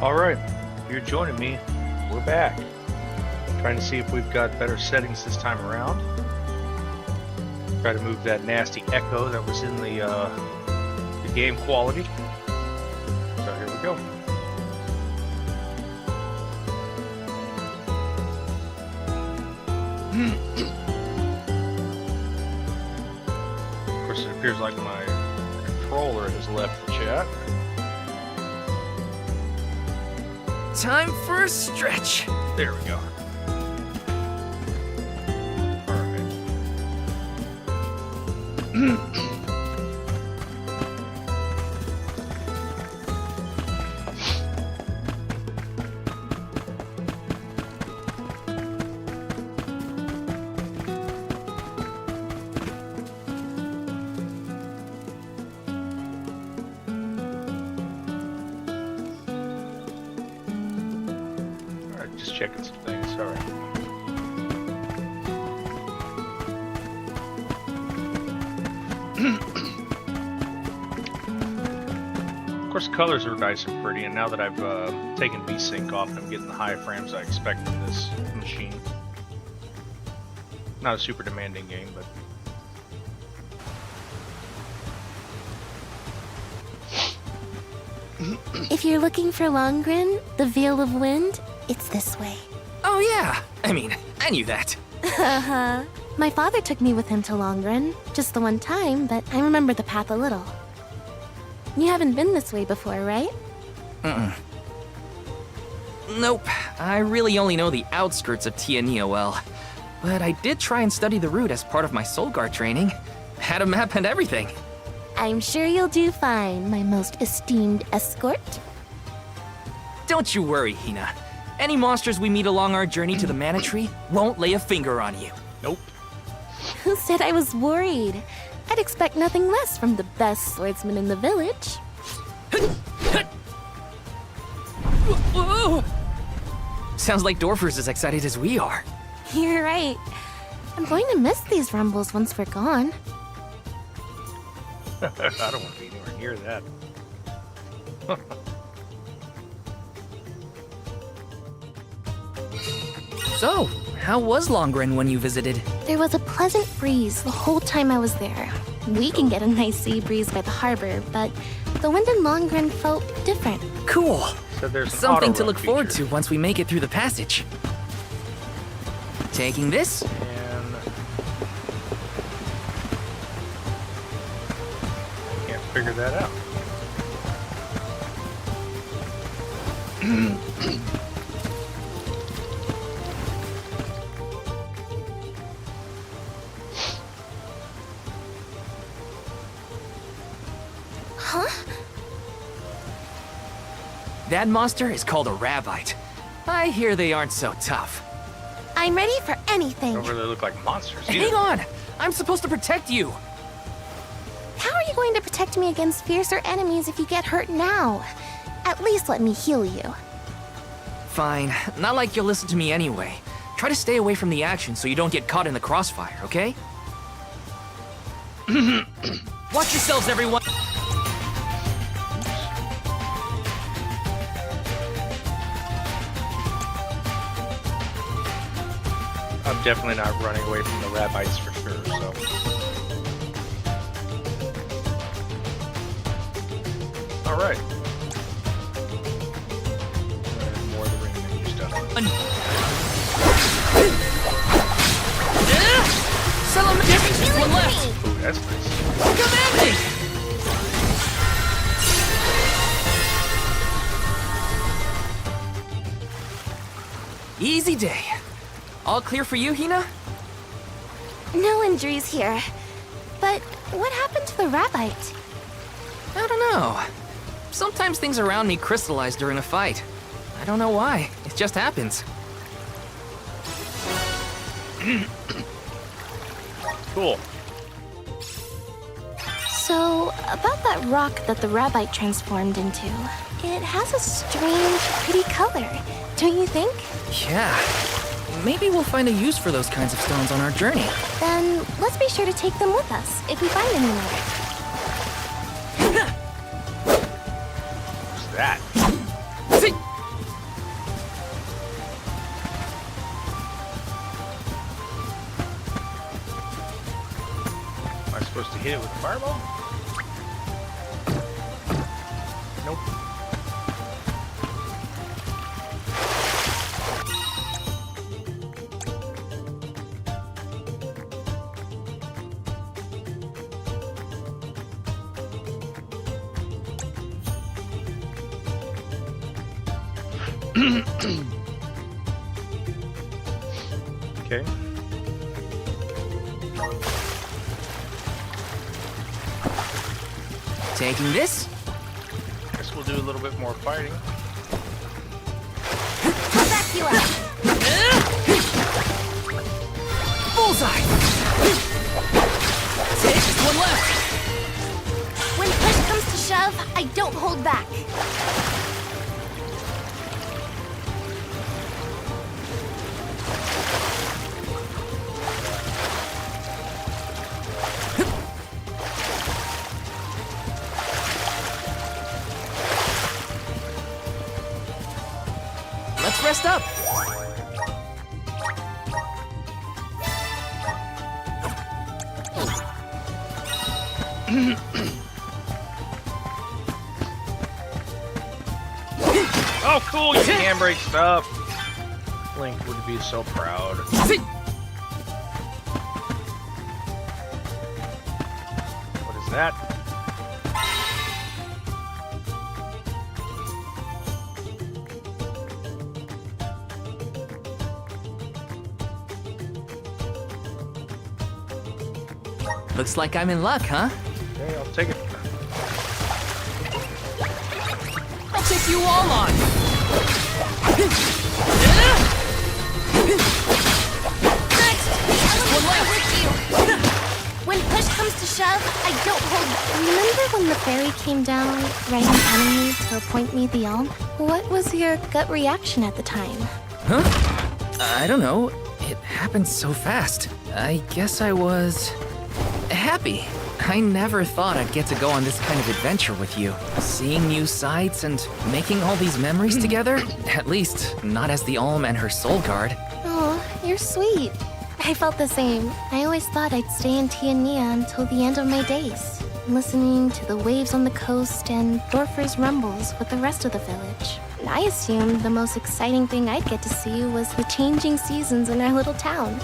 Alright, if you're joining me, we're back. Trying to see if we've got better settings this time around. Try to move that nasty echo that was in the game quality. So here we go. Of course, it appears like my controller has left the chat. Time for a stretch. There we go. Alright. Just checking some things, sorry. Of course, the colors are nice and pretty, and now that I've taken VSync off, I'm getting the high frames I expect from this machine. Not a super demanding game, but... If you're looking for Longren, the Veil of Wind, it's this way. Oh yeah, I knew that. Haha. My father took me with him to Longren, just the one time, but I remember the path a little. You haven't been this way before, right? Nope, I really only know the outskirts of Tiania well. But I did try and study the route as part of my Soul Guard training. Had a map and everything. I'm sure you'll do fine, my most esteemed escort. Don't you worry, Hina. Any monsters we meet along our journey to the Mana Tree won't lay a finger on you. Nope. Who said I was worried? I'd expect nothing less from the best swordsman in the village. Whoa! Sounds like Dorfer's as excited as we are. You're right. I'm going to miss these rumbles once we're gone. I don't want to be anywhere near that. So, how was Longren when you visited? There was a pleasant breeze the whole time I was there. We can get a nice sea breeze by the harbor, but the wind in Longren felt different. Cool. So there's an Something to auto-run look forward feature. to once we make it through the passage. Taking this? And... can't figure that out. Huh? That monster is called a Rabbite. I hear they aren't so tough. I'm ready for anything. Don't really look like monsters Hang either. on! I'm supposed to protect you! How are you going to protect me against fiercer enemies if you get hurt now? At least let me heal you. Fine. Not like you'll listen to me anyway. Try to stay away from the action so you don't get caught in the crossfire, okay? Watch yourselves, everyone! I'm definitely not running away from the Rabbites for sure, so... Alright. More of the ring menu stuff. Just one left! Ooh, that's nice. Come at me! Easy day. All clear for you, Hina? No injuries here. But what happened to the rabbite? I don't know. Sometimes things around me crystallize during a fight. I don't know why. It just happens. Cool. So, about that rock that the rabbite transformed into, it has a strange, pretty color, don't you think? Yeah. Maybe we'll find a use for those kinds of stones on our journey. Then let's be sure to take them with us if we find any more. What's that? See? hit it with a fireball? Nope. Okay. Taking this? Guess we'll do a little bit more fighting. I'll back you up. Bullseye! That's it, just one left. When push comes to shove, I don't hold back. Let's rest up. Oh, cool! You can break stuff. Link would be so proud. What is that? Looks like I'm in luck, huh? Okay, I'll take it. I'll take you all on. Next, One left. with you. When push comes to shove, I don't hold back. Remember when the fairy came down right in front of me to appoint me the elm? What was your gut reaction at the time? Huh? I don't know. It happened so fast. I guess I was happy. I never thought I'd get to go on this kind of adventure with you. Seeing new sights and making all these memories together? At least, not as the Alm and her soul guard. Oh, you're sweet. I felt the same. I always thought I'd stay in Tiania until the end of my days, listening to the waves on the coast and Dorfer's rumbles with the rest of the village. I assumed the most exciting thing I'd get to see was the changing seasons in our little town.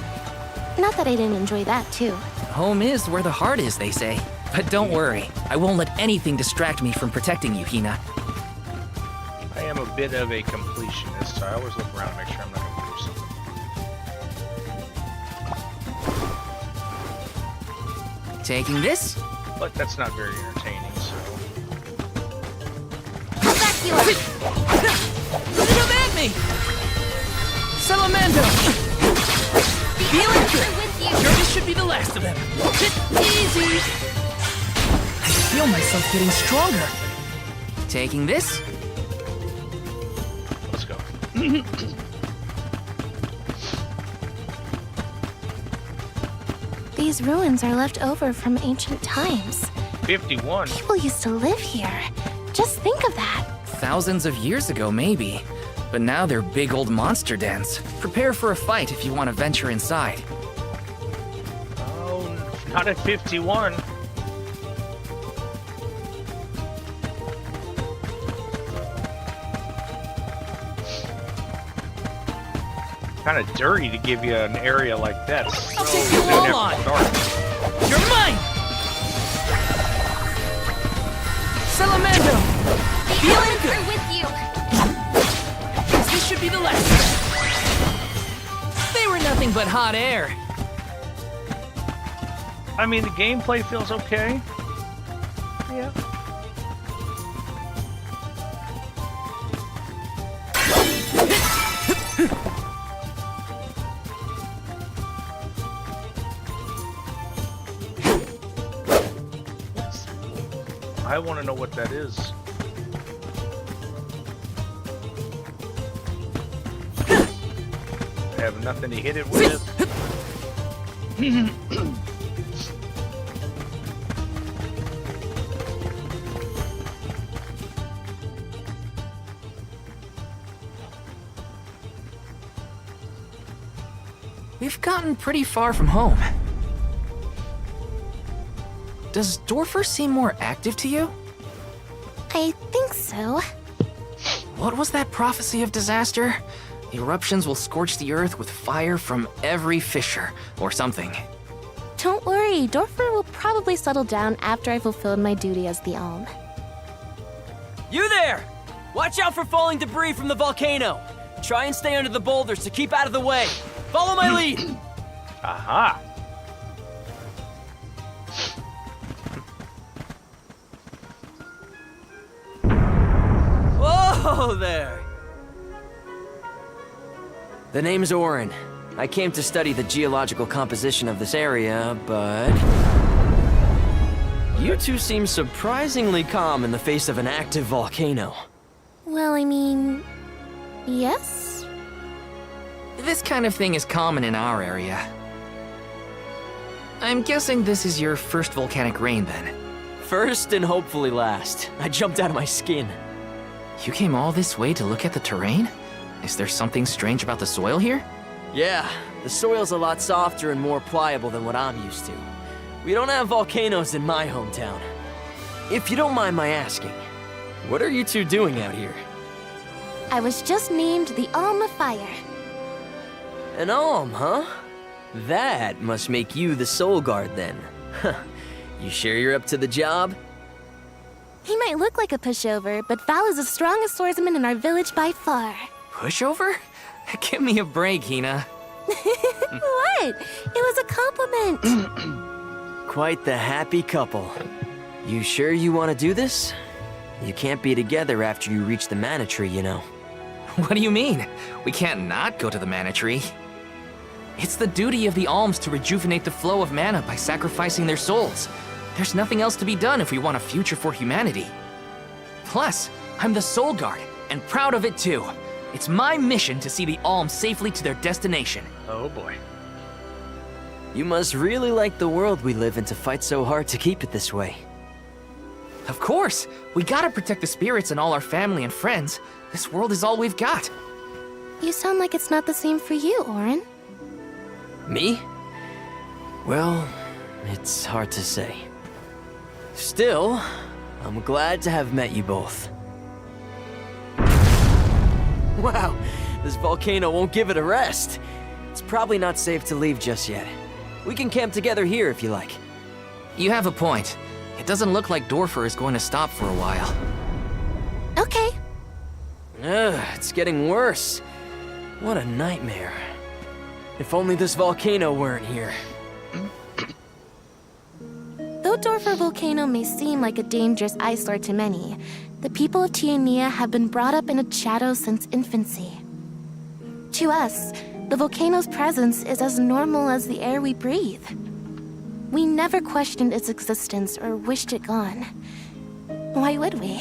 Not that I didn't enjoy that, too. Home is where the heart is, they say. But don't worry, I won't let anything distract me from protecting you, Hina. I am a bit of a completionist, so I always look around to make sure I'm not going to lose something. Taking this? But that's not very entertaining, so... I'll back you up. Come at me! Salamando! Feeling good! I'm with you. Sure, this should be the last of them. Easy! I feel myself getting stronger. Taking this? Let's go. These ruins are left over from ancient times. 51. People used to live here. Just think of that. Thousands of years ago, maybe. But now they're big old monster dens. Prepare for a fight if you want to venture inside. Oh, not at 51. Kind of dirty to give you an area like that. I'll take you all on. You're mine! Salamando! Feeling good! I'm with you. This should be the last of them. They were nothing but hot air. I mean, the gameplay feels okay. Yeah. I want to know what that is. I have nothing to hit it with. We've gotten pretty far from home. does Dorfer seem more active to you? I think so. What was that prophecy of disaster? Eruptions will scorch the earth with fire from every fissure, or something. Don't worry, Dorfer will probably settle down after I fulfilled my duty as the Alm. You there! Watch out for falling debris from the volcano. Try and stay under the boulders to keep out of the way. Follow my lead! Aha! Whoa there! The name's Orin. I came to study the geological composition of this area, but... You two seem surprisingly calm in the face of an active volcano. Well, I mean... yes? This kind of thing is common in our area. I'm guessing this is your first volcanic rain, then. First and hopefully last. I jumped out of my skin. You came all this way to look at the terrain? Is there something strange about the soil here? Yeah, the soil's a lot softer and more pliable than what I'm used to. We don't have volcanoes in my hometown. If you don't mind my asking, what are you two doing out here? I was just named the Alm of Fire. An alm, huh? That must make you the soul guard then. You sure you're up to the job? He might look like a pushover, but Val is the strongest swordsman in our village by far. Pushover? Give me a break, Hina. What? It was a compliment. Quite the happy couple. You sure you want to do this? You can't be together after you reach the mana tree, you know. What do you mean? We can't not go to the mana tree. It's the duty of the alms to rejuvenate the flow of mana by sacrificing their souls. There's nothing else to be done if we want a future for humanity. Plus, I'm the Soul Guard, and proud of it too. It's my mission to see the alms safely to their destination. Oh boy. You must really like the world we live in to fight so hard to keep it this way. Of course! We gotta protect the spirits and all our family and friends. This world is all we've got. You sound like it's not the same for you, Orin. Me? Well, it's hard to say. Still, I'm glad to have met you both. Wow, this volcano won't give it a rest. It's probably not safe to leave just yet. We can camp together here if you like. You have a point. It doesn't look like Dorfer is going to stop for a while. Okay. Ugh, it's getting worse. What a nightmare. If only this volcano weren't here. Though Dorfer Volcano may seem like a dangerous eyesore to many, the people of Tiania have been brought up in its shadow since infancy. To us, the volcano's presence is as normal as the air we breathe. We never questioned its existence or wished it gone. Why would we?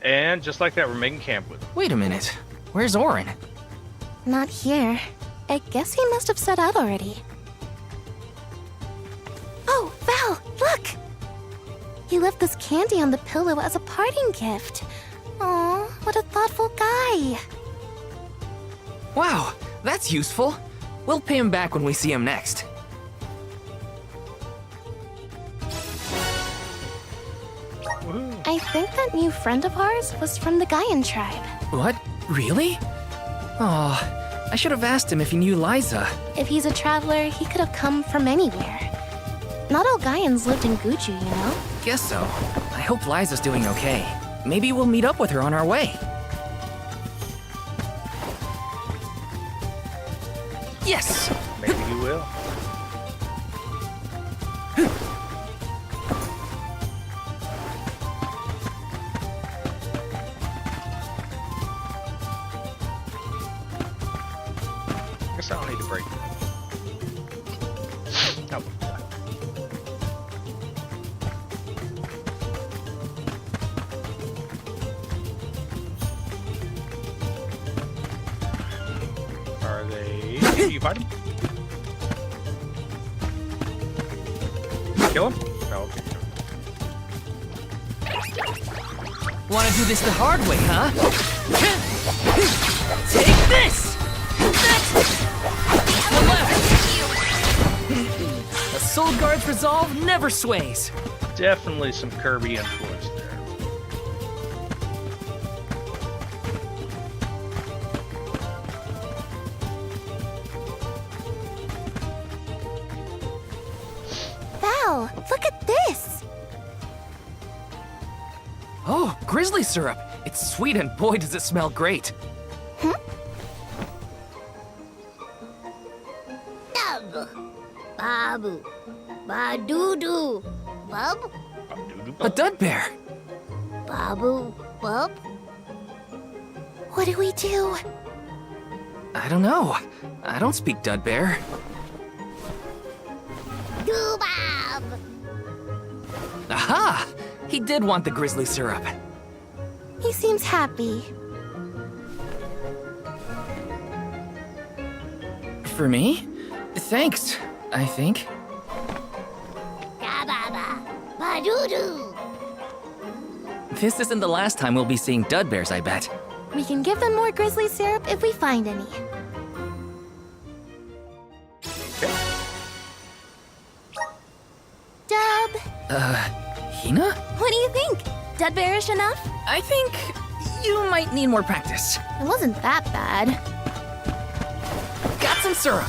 And just like that, we're making camp with him. Wait a minute. Where's Orin? Not here. I guess he must have set out already. Oh, Val, look! He left this candy on the pillow as a parting gift. Aw, what a thoughtful guy. Wow, that's useful. We'll pay him back when we see him next. Woohoo. I think that new friend of ours was from the Gaian tribe. What? Really? Oh, I should have asked him if he knew Liza. If he's a traveler, he could have come from anywhere. Not all Gaians lived in Guju, you know? Guess so. I hope Liza's doing okay. Maybe we'll meet up with her on our way. Yes! Maybe you will. Guess I don't need to break that. Oh, God. Are they... Did you fight him? Kill him? Oh, okay. Wanna do this the hard way, huh? Take this! One left! A Soul Guard's resolve never sways. Definitely some Kirby influence there. Val, look at this! Oh, grizzly syrup. It's sweet and boy does it smell great. Dub, Babu, Badudu, Bub, A dud bear. Babu, Bub. What do we do? I don't know. I don't speak dud bear. Dubab! Aha! He did want the grizzly syrup. He seems happy. For me? Thanks, I think. Gababa, Badudu. This isn't the last time we'll be seeing dud bears, I bet. We can give them more grizzly syrup if we find any. Dub, Hina? what do you think? Dud bearish enough? I think you might need more practice. It wasn't that bad. Got some syrup.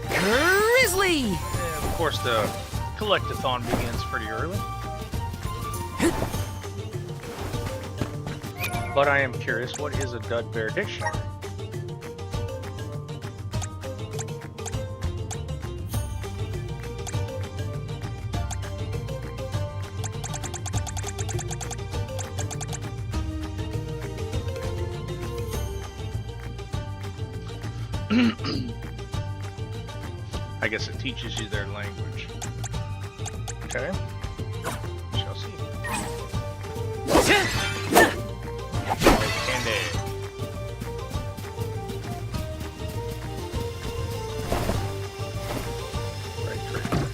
Grizzly! And of course, the collectathon begins pretty early. But I am curious, what is a dud bear dictionary? I guess it teaches you their language. Okay. Shall see. Candy. Right trigger.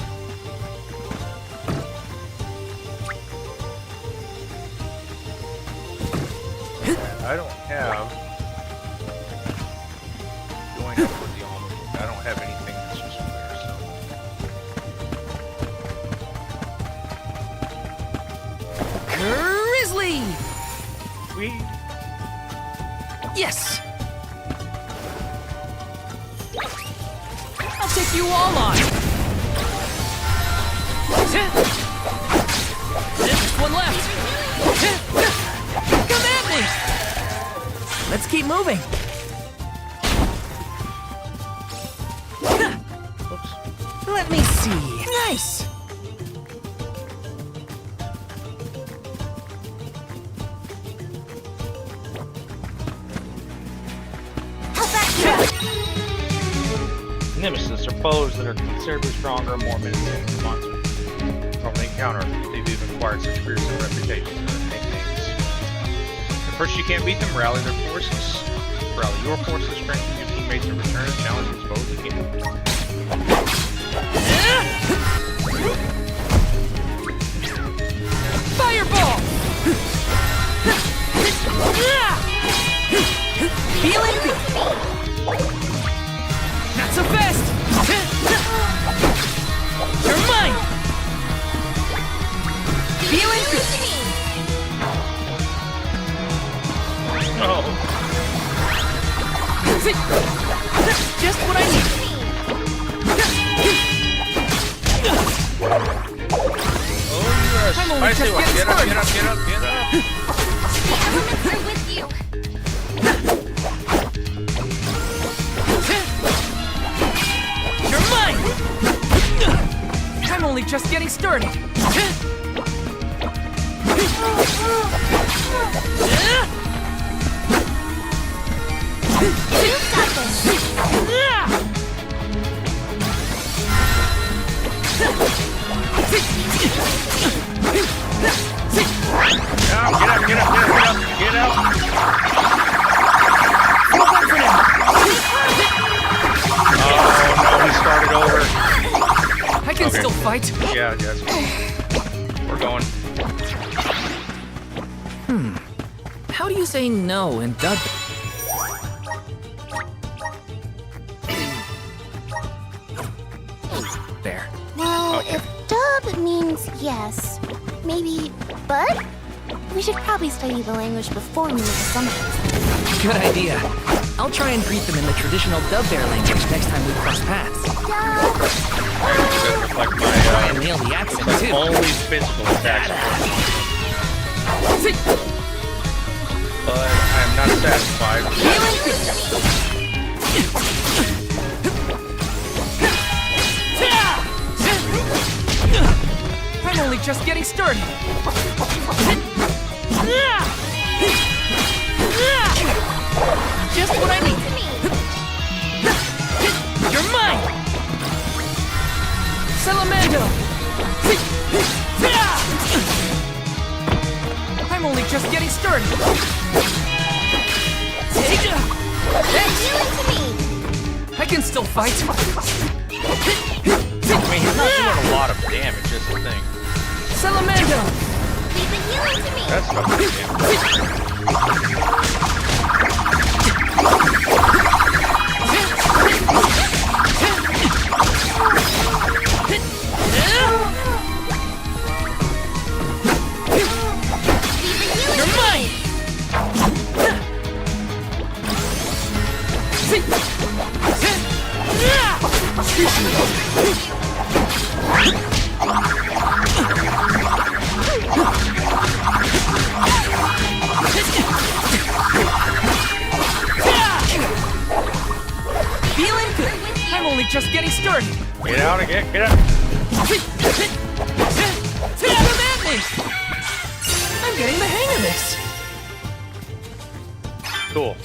I don't have going up with the almond. I don't have anything that's just clear, so. Grizzly! Sweet. Yes! I'll take you all on! Just one left! Come at me! Let's keep moving! Oops. Let me see. Nice! Nemesis are foes that are considerably stronger and more menacing than monsters. From the encounter, they've even acquired such fearsome reputations and nicknames. At first you can't beat them, rally their forces. Rally your forces, strengthen your teammates, and return and challenge these foes again. Fireball! Feeling good! Not so fast! You're mine! Feeling good! Oh, Just what I need! oh, you are a I'm only spicy just one. getting Get up, started. get up, get up, get up. The elements are with you. You're mine! I'm only just getting started! You've got this. Get up, get up, get up, get up, get up, get up. fight? Yeah, yes. We're going. How do you say no in Dub? There. Well, Okay. if dub means yes, maybe but? We should probably study the language before we make assumptions. Good idea. I'll try and greet them in the traditional Dub Bear language next time we cross paths. Dub! That's like Try and my nail the accent like too. only physical attacks. But I am not satisfied. I'm only just getting started. Just what I need. You're mine. Salamando. I'm only just getting started. I can still fight. I mean, he's not doing a lot of damage, that's the thing. Salamando. Leave the healing to me! That's not good damage. You're mine. Feeling good. I'm only just getting started. Get out again, get out. Come at me. I'm getting the hang of this. Cool.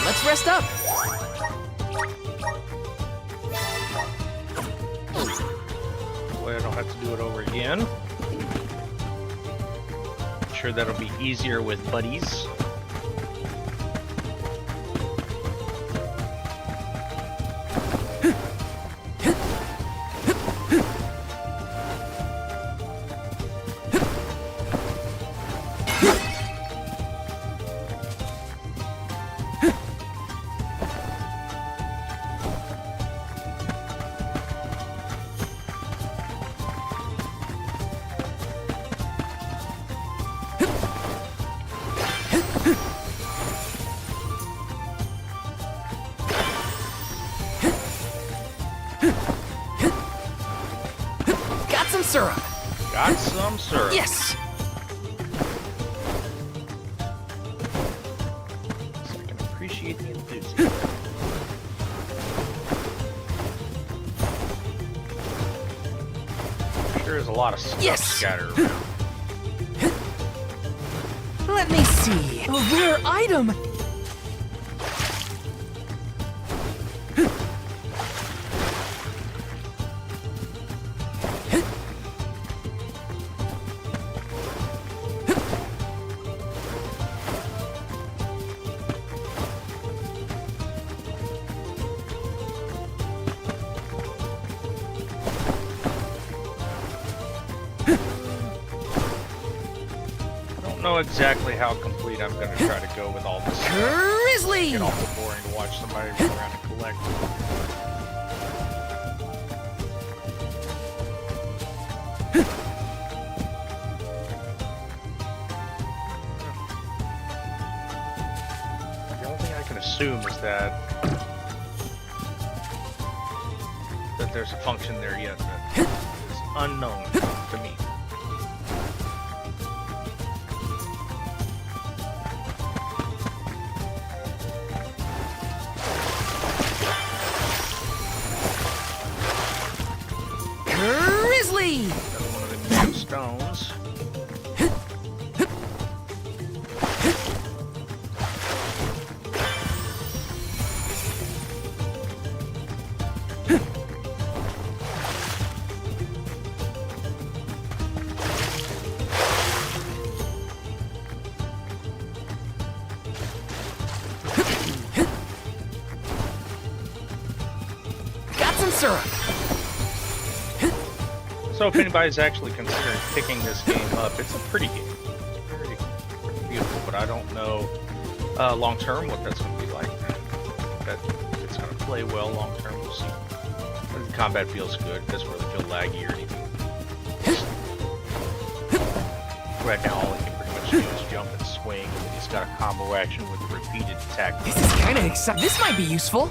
Let's rest up. Way I don't have to do it over again. I'm sure that'll be easier with buddies. Got some syrup. Got some syrup. Yes. So I can appreciate the enthusiasm. Sure is a lot of stuff Yes. scattered around. Let me see. A rare item. I don't know exactly how complete I'm going to try to go with all this stuff. Grizzly. Get awful boring to watch somebody run around and collect. The only thing I can assume is that there's a function there yet that is unknown to me. Grizzly. Another one of the damn stones. syrup! So if anybody's actually considering picking this game up, it's a pretty game. Pretty beautiful, but I don't know long term what that's going to be like. That it's going to play well long term, we'll see. The combat feels good, it doesn't really feel laggy or anything. Right now all he can pretty much do is jump and swing, and then he's got a combo action with a repeated attack. This is kinda exciting. This might be useful.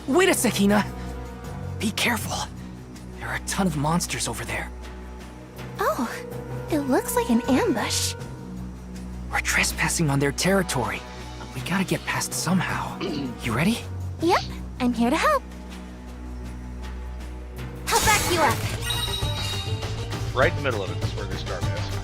Wait a sec, Hina. Be careful. There are a ton of monsters over there. Oh, it looks like an ambush. We're trespassing on their territory. We gotta get past somehow. You ready? Yep, I'm here to help. I'll back you up. Right in the middle of it is where they start. That's nice.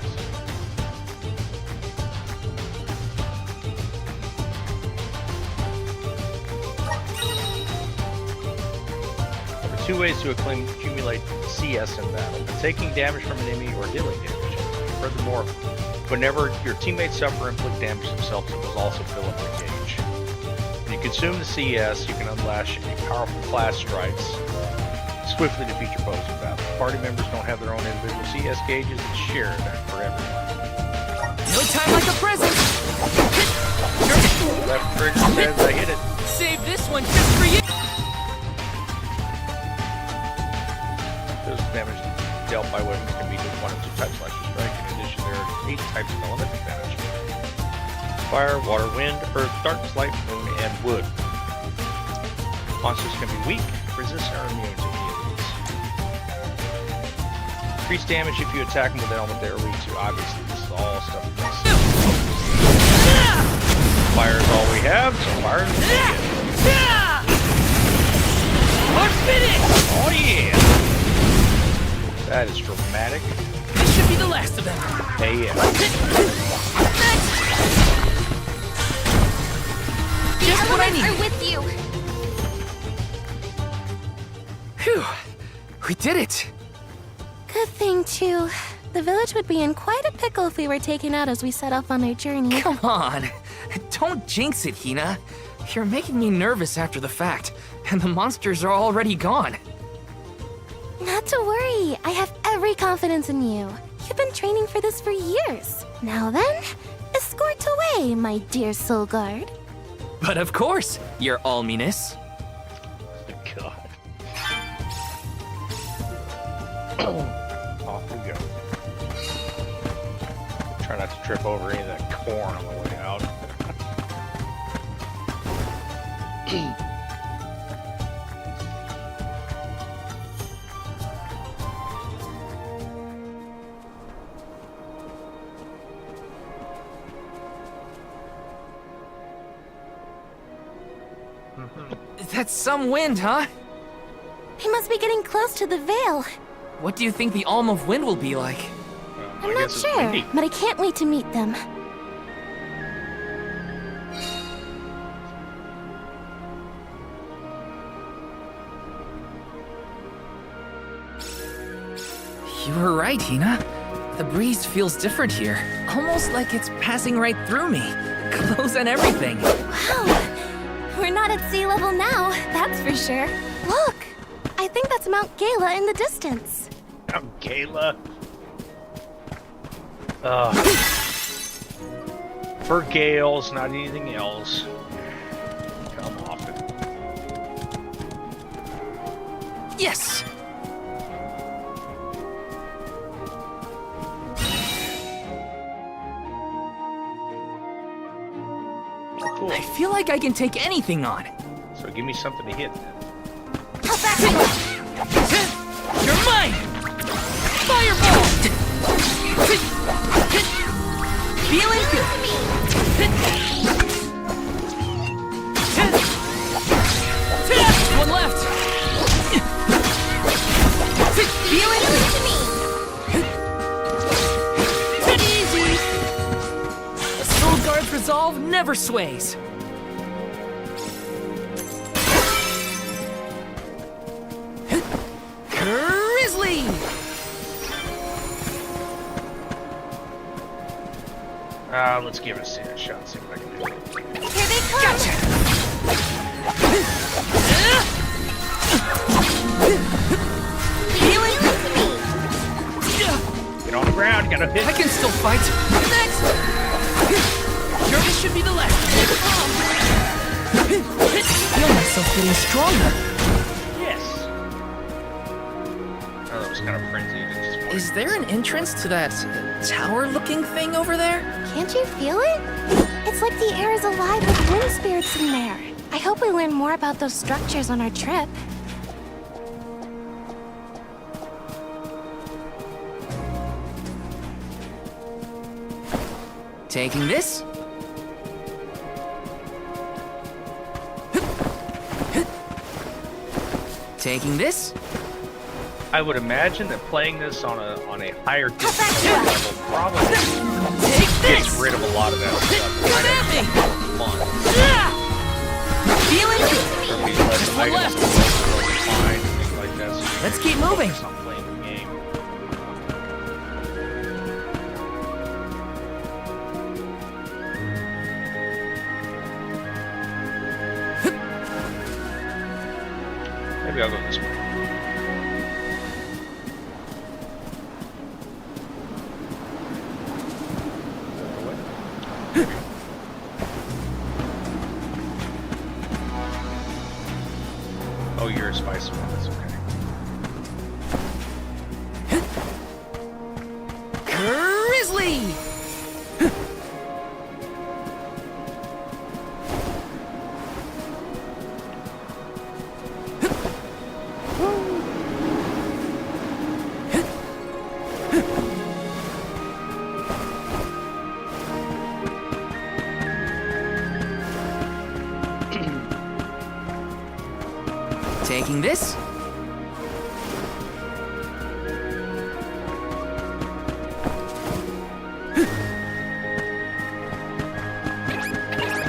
There are 2 ways to accumulate CS in battle: taking damage from an enemy or dealing damage. Furthermore, whenever your teammates suffer or inflict damage themselves, it will also fill up the gauge. When you consume the CS, you can unleash a powerful class strikes, swiftly defeat your foes in battle. Party members don't have their own individual CS gauges, it's shared for everyone. No time like a present! Left trigger says I hit it. Save this one just for you! Those damage dealt by weapons can be just 1 of 2 types of electric strike. In addition, there are 8 types of elemental damage: fire, water, wind, earth, darkness, light, moon, and wood. Monsters can be weak, resistant, or immune to any of these. Increase damage if you attack them with an element they're weak to. Obviously, this is all stuff we can see. Fire is all we have, so fire is what we get. We're finished! Oh yeah! That is dramatic. This should be the last of them. Hey, yeah. Just what I Elements are need. with you. Phew. We did it. Good thing, too. The village would be in quite a pickle if we were taken out as we set off on our journey. Come on. Don't jinx it, Hina. You're making me nervous after the fact, and the monsters are already gone. Not to worry. I have every confidence in you. You've been training for this for years. Now then, escort away, my dear soul guard. But of course, your alminess. God. Off we go. Try not to trip over any of that corn on the way out. That's some wind, huh? We must be getting close to the Veil. What do you think the Alm of Wind will be like? I'm not sure, but I can't wait to meet them. You were right, Hina. The breeze feels different here. Almost like it's passing right through me. Clothes and everything. Wow! We're not at sea level now, that's for sure. Look! I think that's Mount Gala in the distance. I'm Gala. For Gales, not anything else. Come off it. Yes! Cool. I feel like I can take anything on. So give me something to hit then. I'll back you up. You're mine! Fireball! Feeling good. One left. Feeling good to me. Easy. A soul guard's resolve never sways. Grizzly! Let's give it a shot. See what I can do. Here they come! Gotcha! Feel it with me! Get on the ground. You gotta hit. I can still fight. Next! Sure, this should be the last. Feel myself getting stronger. Yes. Oh, that was kind of frenzied. It just Is there an entrance to that tower-looking thing over there? Can't you feel it? It's like the air is alive with wind spirits in there. I hope we learn more about those structures on our trip. Taking this. Taking this. I would imagine that playing this on a higher difficulty back. level probably Take gets this! rid of a lot of that stuff. Come at me! Fun. Feeling it? There'll be less Just one items left. to find, things like that. So you Let's can keep moving. focus on playing the game. Maybe I'll go this way. Oh, you're a spicy one. That's okay. Grizzly! Taking this.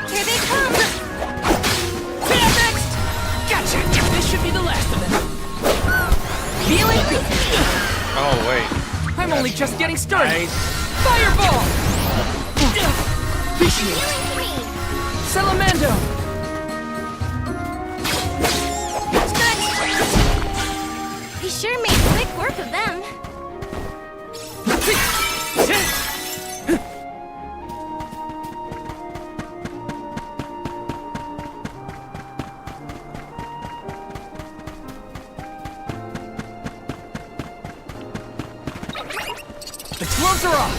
Here they come! Next! Gotcha! This should be the last of them. Feeling? Oh, wait. I'm only just getting started. Nice. Fireball! Appreciate it. Feeling green! Salamando! We sure made quick work of them. The gloves are off!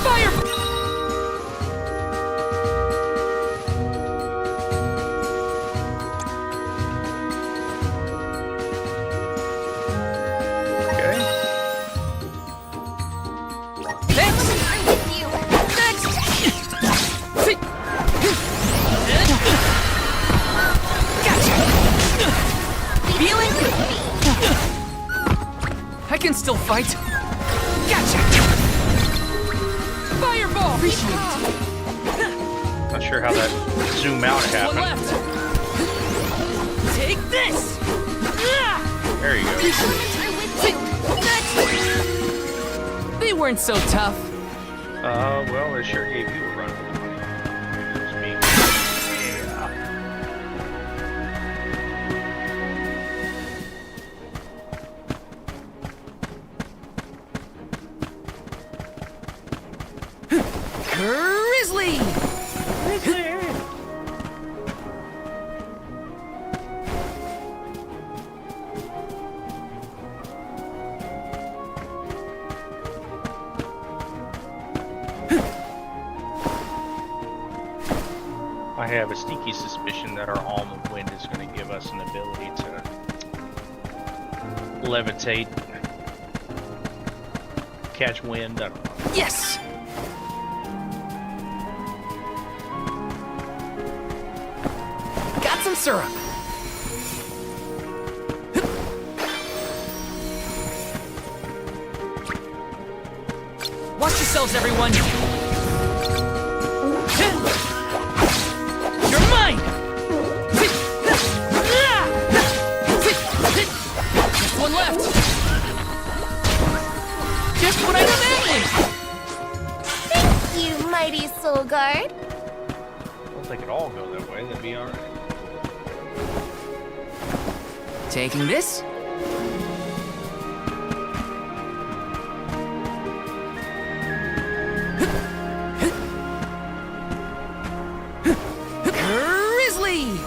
Fire! Okay. Next! I'm with you. Next! Gotcha! Feeling? I can still fight. Gotcha! Fireball! Appreciate it. Not sure how that zoom out One happened. left. Take this! There you go. I'm with you. They weren't so tough. Well, it sure gave you a run for the money. Maybe it was me. Yeah. Grizzly! I have a sneaky suspicion that our almond wind is going to give us an ability to levitate, catch wind. I don't know. Yes! Got some syrup. Watch yourselves, everyone. You're mine! just what I imagined! Thank you, mighty Soul Guard. I don't think it all go that way. That'd be alright. Taking this. Grizzly!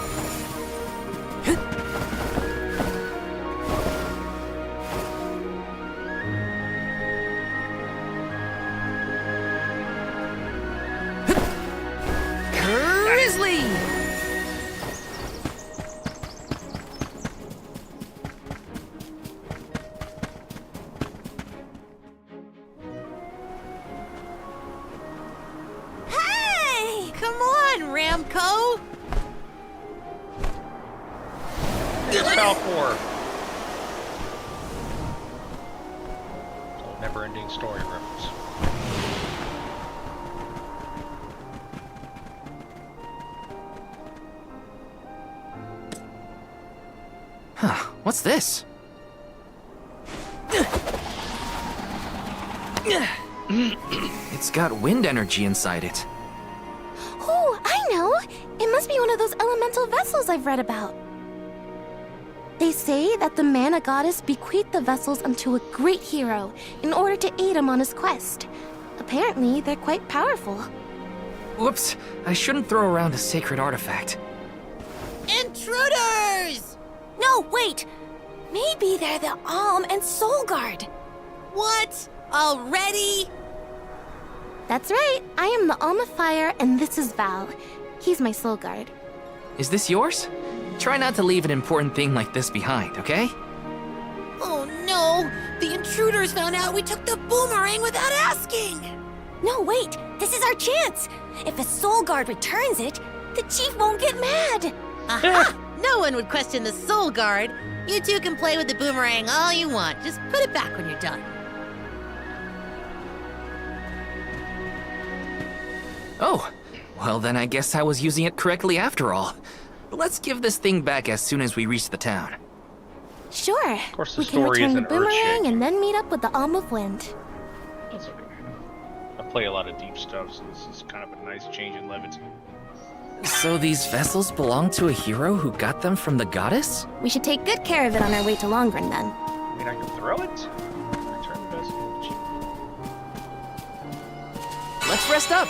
Grizzly! Hey! Come on, Ramco! It's Falcor. So never-ending story reference. Huh, what's this? It's got wind energy inside it. Oh, I know! It must be one of those elemental vessels I've read about. They say that the mana goddess bequeathed the vessels unto a great hero in order to aid him on his quest. Apparently, they're quite powerful. Whoops, I shouldn't throw around a sacred artifact. Intruders! No, wait! Maybe they're the Alm and Soul Guard. What? Already? That's right. I am the Alm of Fire, and this is Val. He's my Soul Guard. Is this yours? Try not to leave an important thing like this behind, okay? Oh no! The intruders found out we took the boomerang without asking! No, wait! This is our chance! If a Soul Guard returns it, the Chief won't get mad! Aha! No one would question the Soul Guard. You two can play with the boomerang all you want. Just put it back when you're done. Oh, well then I guess I was using it correctly after all. Let's give this thing back as soon as we reach the town. Sure. Of course, the We can story return the isn't boomerang earth-shaking. and then meet up with the Alm of Wind. That's okay. I play a lot of deep stuff, so this is kind of a nice change in levity. So these vessels belong to a hero who got them from the goddess? We should take good care of it on our way to Longren then. I mean, I can throw it. Return the vessel. Let's rest up.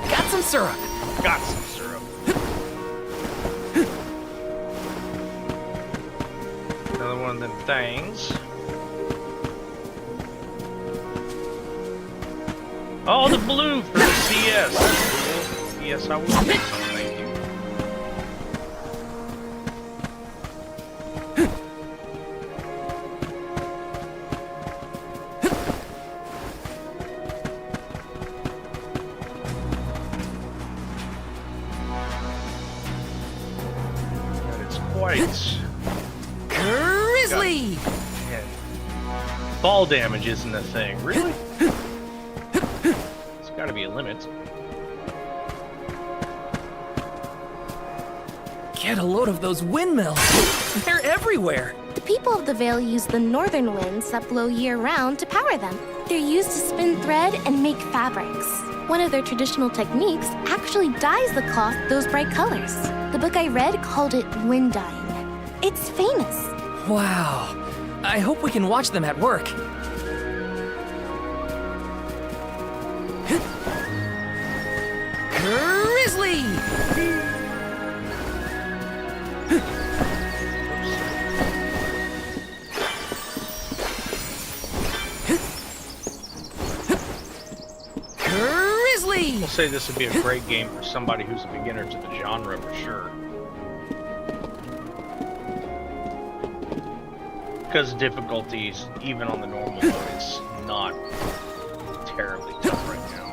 Got some syrup. Got some syrup. Another one of them things. Oh, the blue for the CS. Yes, I will take some, thank you. That is quite... Grizzly! Man. Fall damage isn't a thing. Really? There's gotta be a limit. Get a load of those windmills. They're everywhere. The people of the Vale use the northern winds that blow year-round to power them. They're used to spin thread and make fabrics. One of their traditional techniques actually dyes the cloth those bright colors. The book I read called it wind dyeing. It's famous. Wow. I hope we can watch them at work. Grizzly! Grizzly! I'll say this would be a great game for somebody who's a beginner to the genre for sure. Because difficulties, even on the normal mode, it's not terribly tough right now.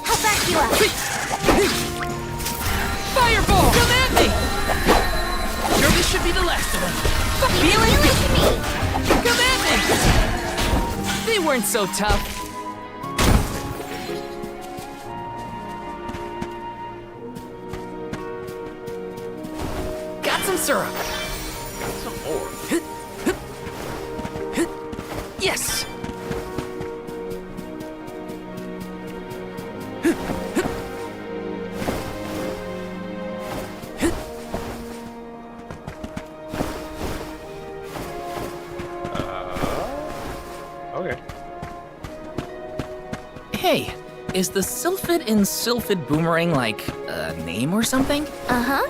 I'll back you up. Fireball! Come at me! Sure, this should be the last of them. Feeling Come at me! They weren't so tough. Got some syrup. Some more. Yes. Okay. Hey, is the Sylphid in Sylphid Boomerang like a name or something? Uh-huh.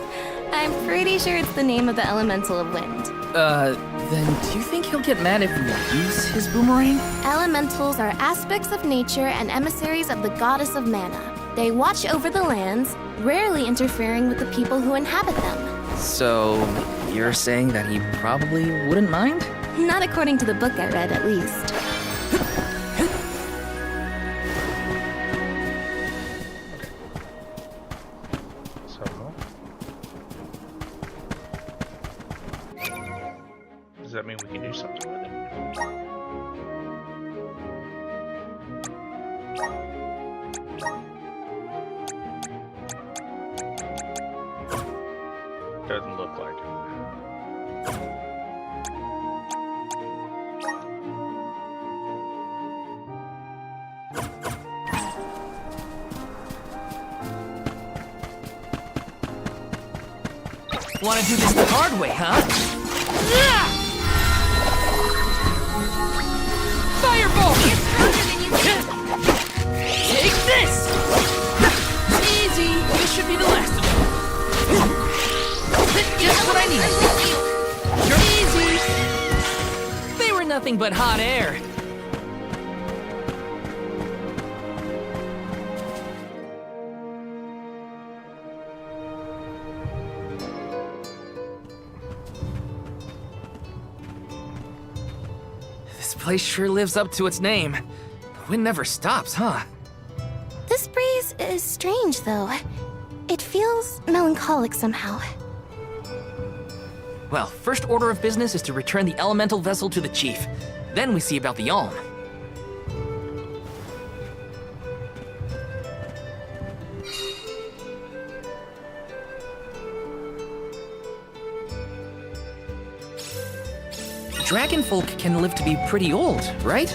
I'm pretty sure it's the name of the elemental of wind. Then do you think he'll get mad if we use his boomerang? Elementals are aspects of nature and emissaries of the goddess of mana. They watch over the lands, rarely interfering with the people who inhabit them. So, you're saying that he probably wouldn't mind? Not according to the book I read, at least. So, does that mean we can do something with it? Doesn't look like it. Want to do this the hard way, huh? Fireball! Take this! Easy! This should be the last of them. Just what I needed. Easy! They were nothing but hot air. This place sure lives up to its name. The wind never stops, huh? This breeze is strange, though. It feels melancholic somehow. Well, first order of business is to return the elemental vessel to the chief. Then we see about the Alm. Dragon folk can live to be pretty old, right?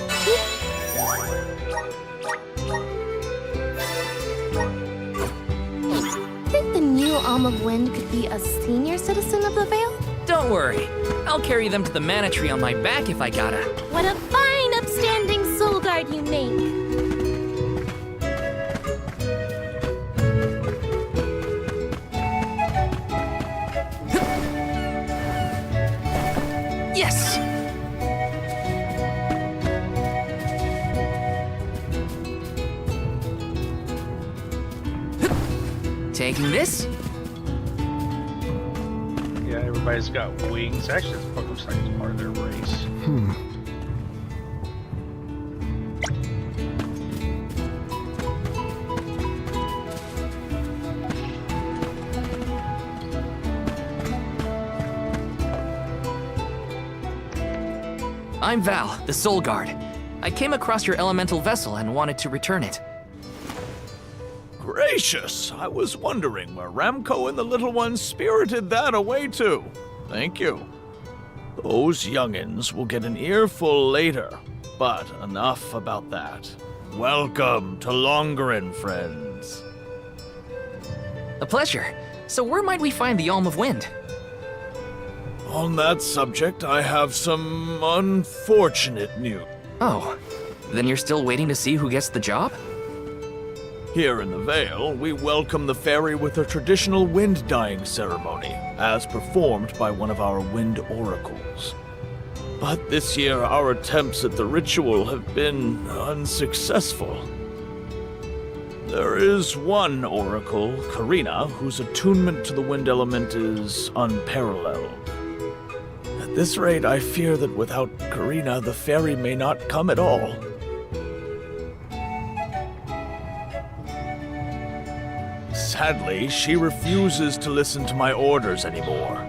Think the new Alm of Wind could be a senior citizen of the Vale? Don't worry. I'll carry them to the mana tree on my back if I gotta. What a fine, upstanding soul guard you make! Yes! Taking this? Yeah, everybody's got wings. Actually, this book looks like it's part of their race. I'm Val, the Soul Guard. I came across your elemental vessel and wanted to return it. Gracious! I was wondering where Ramco and the little ones spirited that away to. Thank you. Those youngins will get an earful later, but enough about that. Welcome to Longerin, friends. A pleasure. So where might we find the Alm of Wind? On that subject, I have some unfortunate news. Oh, then you're still waiting to see who gets the job? Here in the Vale, we welcome the fairy with a traditional wind dyeing ceremony, as performed by one of our wind oracles. But this year, our attempts at the ritual have been unsuccessful. There is one oracle, Karina, whose attunement to the wind element is unparalleled. At this rate, I fear that without Karina, the fairy may not come at all. Sadly, she refuses to listen to my orders anymore.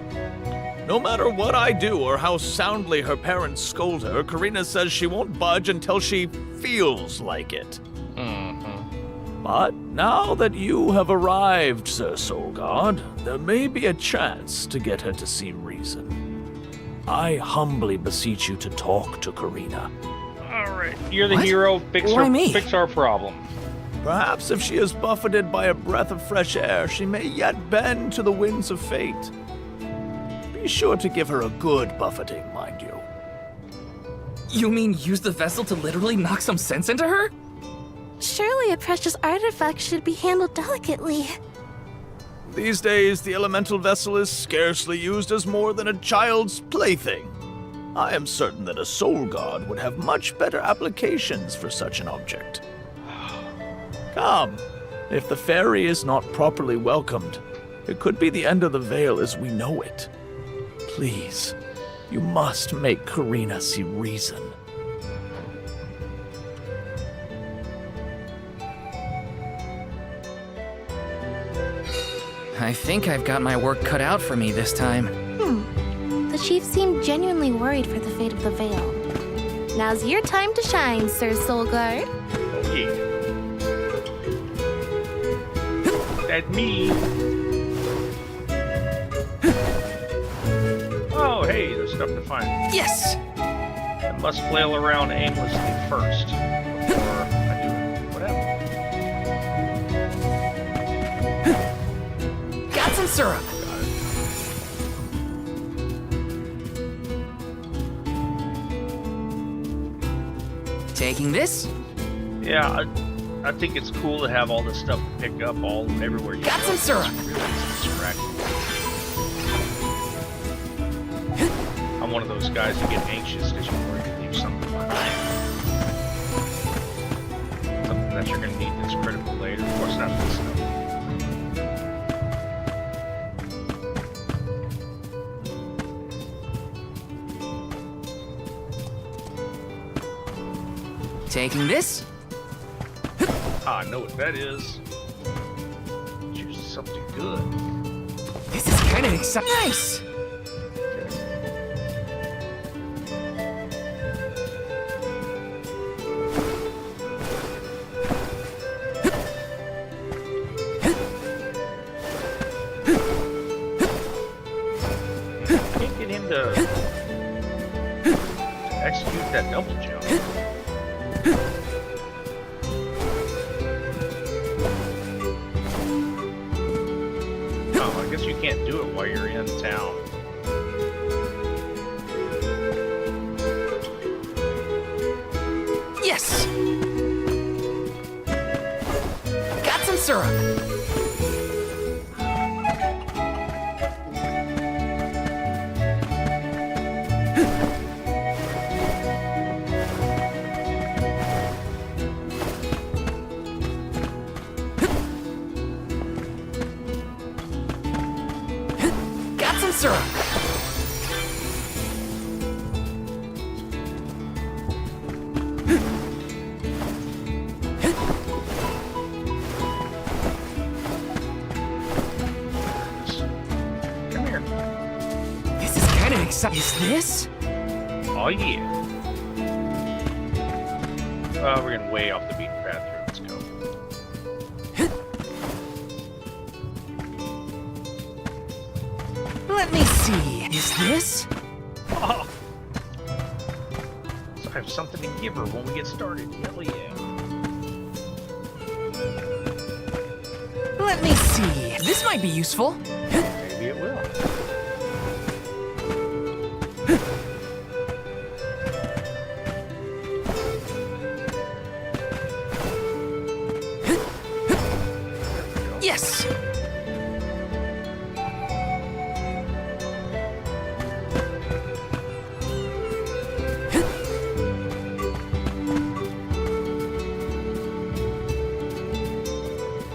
No matter what I do or how soundly her parents scold her, Karina says she won't budge until she feels like it. But now that you have arrived, Sir Soul God, there may be a chance to get her to see reason. I humbly beseech you to talk to Karina. Alright, you're the What? hero. Why me? Fix our problem. Perhaps if she is buffeted by a breath of fresh air, she may yet bend to the winds of fate. Be sure to give her a good buffeting, mind you. You mean use the vessel to literally knock some sense into her? Surely a precious artifact should be handled delicately. These days, the elemental vessel is scarcely used as more than a child's plaything. I am certain that a soul god would have much better applications for such an object. Come, if the fairy is not properly welcomed, it could be the end of the Vale as we know it. Please, you must make Karina see reason. I think I've got my work cut out for me this time. The chief seemed genuinely worried for the fate of the Vale. Now's your time to shine, Sir Soulguard. Oh, yeah. That's me. Oh, hey, there's stuff to find. Yes! I must flail around aimlessly first. Before I do whatever. Got some syrup! Taking this? Yeah, I think it's cool to have all this stuff to pick up everywhere you Got go. some syrup. It's really distracting. I'm one of those guys that get anxious because you're worried to leave something behind. Something that you're going to need that's critical later. Of course, not this stuff. Taking this? Ah, I know what that is. Choose something good. This is kind of exciting. Nice! Can't get him to execute that double jump. Oh, I guess you can't do it while you're in town. Yes! Got some syrup! Got some syrup! Come here. This is kind of exciting. Is this? Oh yeah. We're getting way off the beaten path here. Let's go. Let me see. Is this? Oh. So I have something to give her when we get started. Hell yeah. Let me see. This might be useful. Maybe it will. Yes!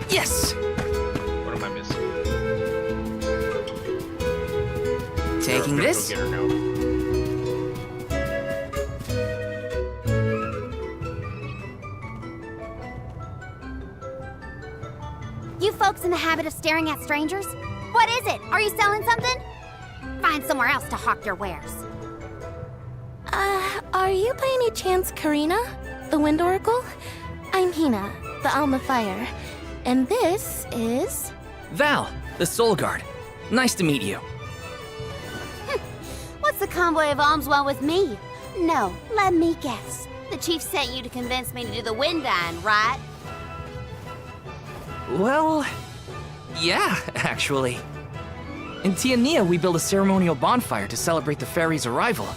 Yes! What am I missing? Taking Go this? get her now. You folks in the habit of staring at strangers? What is it? Are you selling something? find somewhere else to hawk your wares. Are you by any chance Karina, the Wind Oracle? I'm Hina, the Alm of Fire. And this is... Val, the Soul Guard. Nice to meet you. What's the convoy of alms want with me? No, let me guess. The chief sent you to convince me to do the wind dine, right? Well, yeah, actually. In Tiania, we build a ceremonial bonfire to celebrate the fairy's arrival.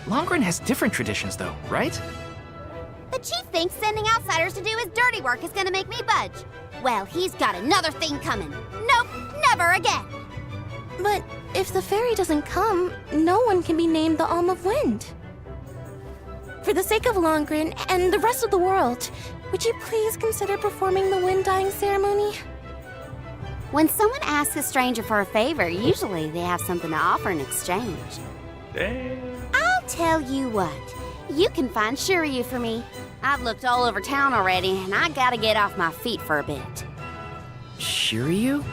Longren has different traditions, though, right? The chief thinks sending outsiders to do his dirty work is gonna make me budge. Well, he's got another thing coming. Nope, never again. But if the fairy doesn't come, no one can be named the Alm of Wind. For the sake of Longren and the rest of the world, would you please consider performing the wind dyeing ceremony? When someone asks a stranger for a favor, usually they have something to offer in exchange. Dang. I'll tell you what. You can find Shiryu for me. I've looked all over town already, and I gotta get off my feet for a bit. Shiryu?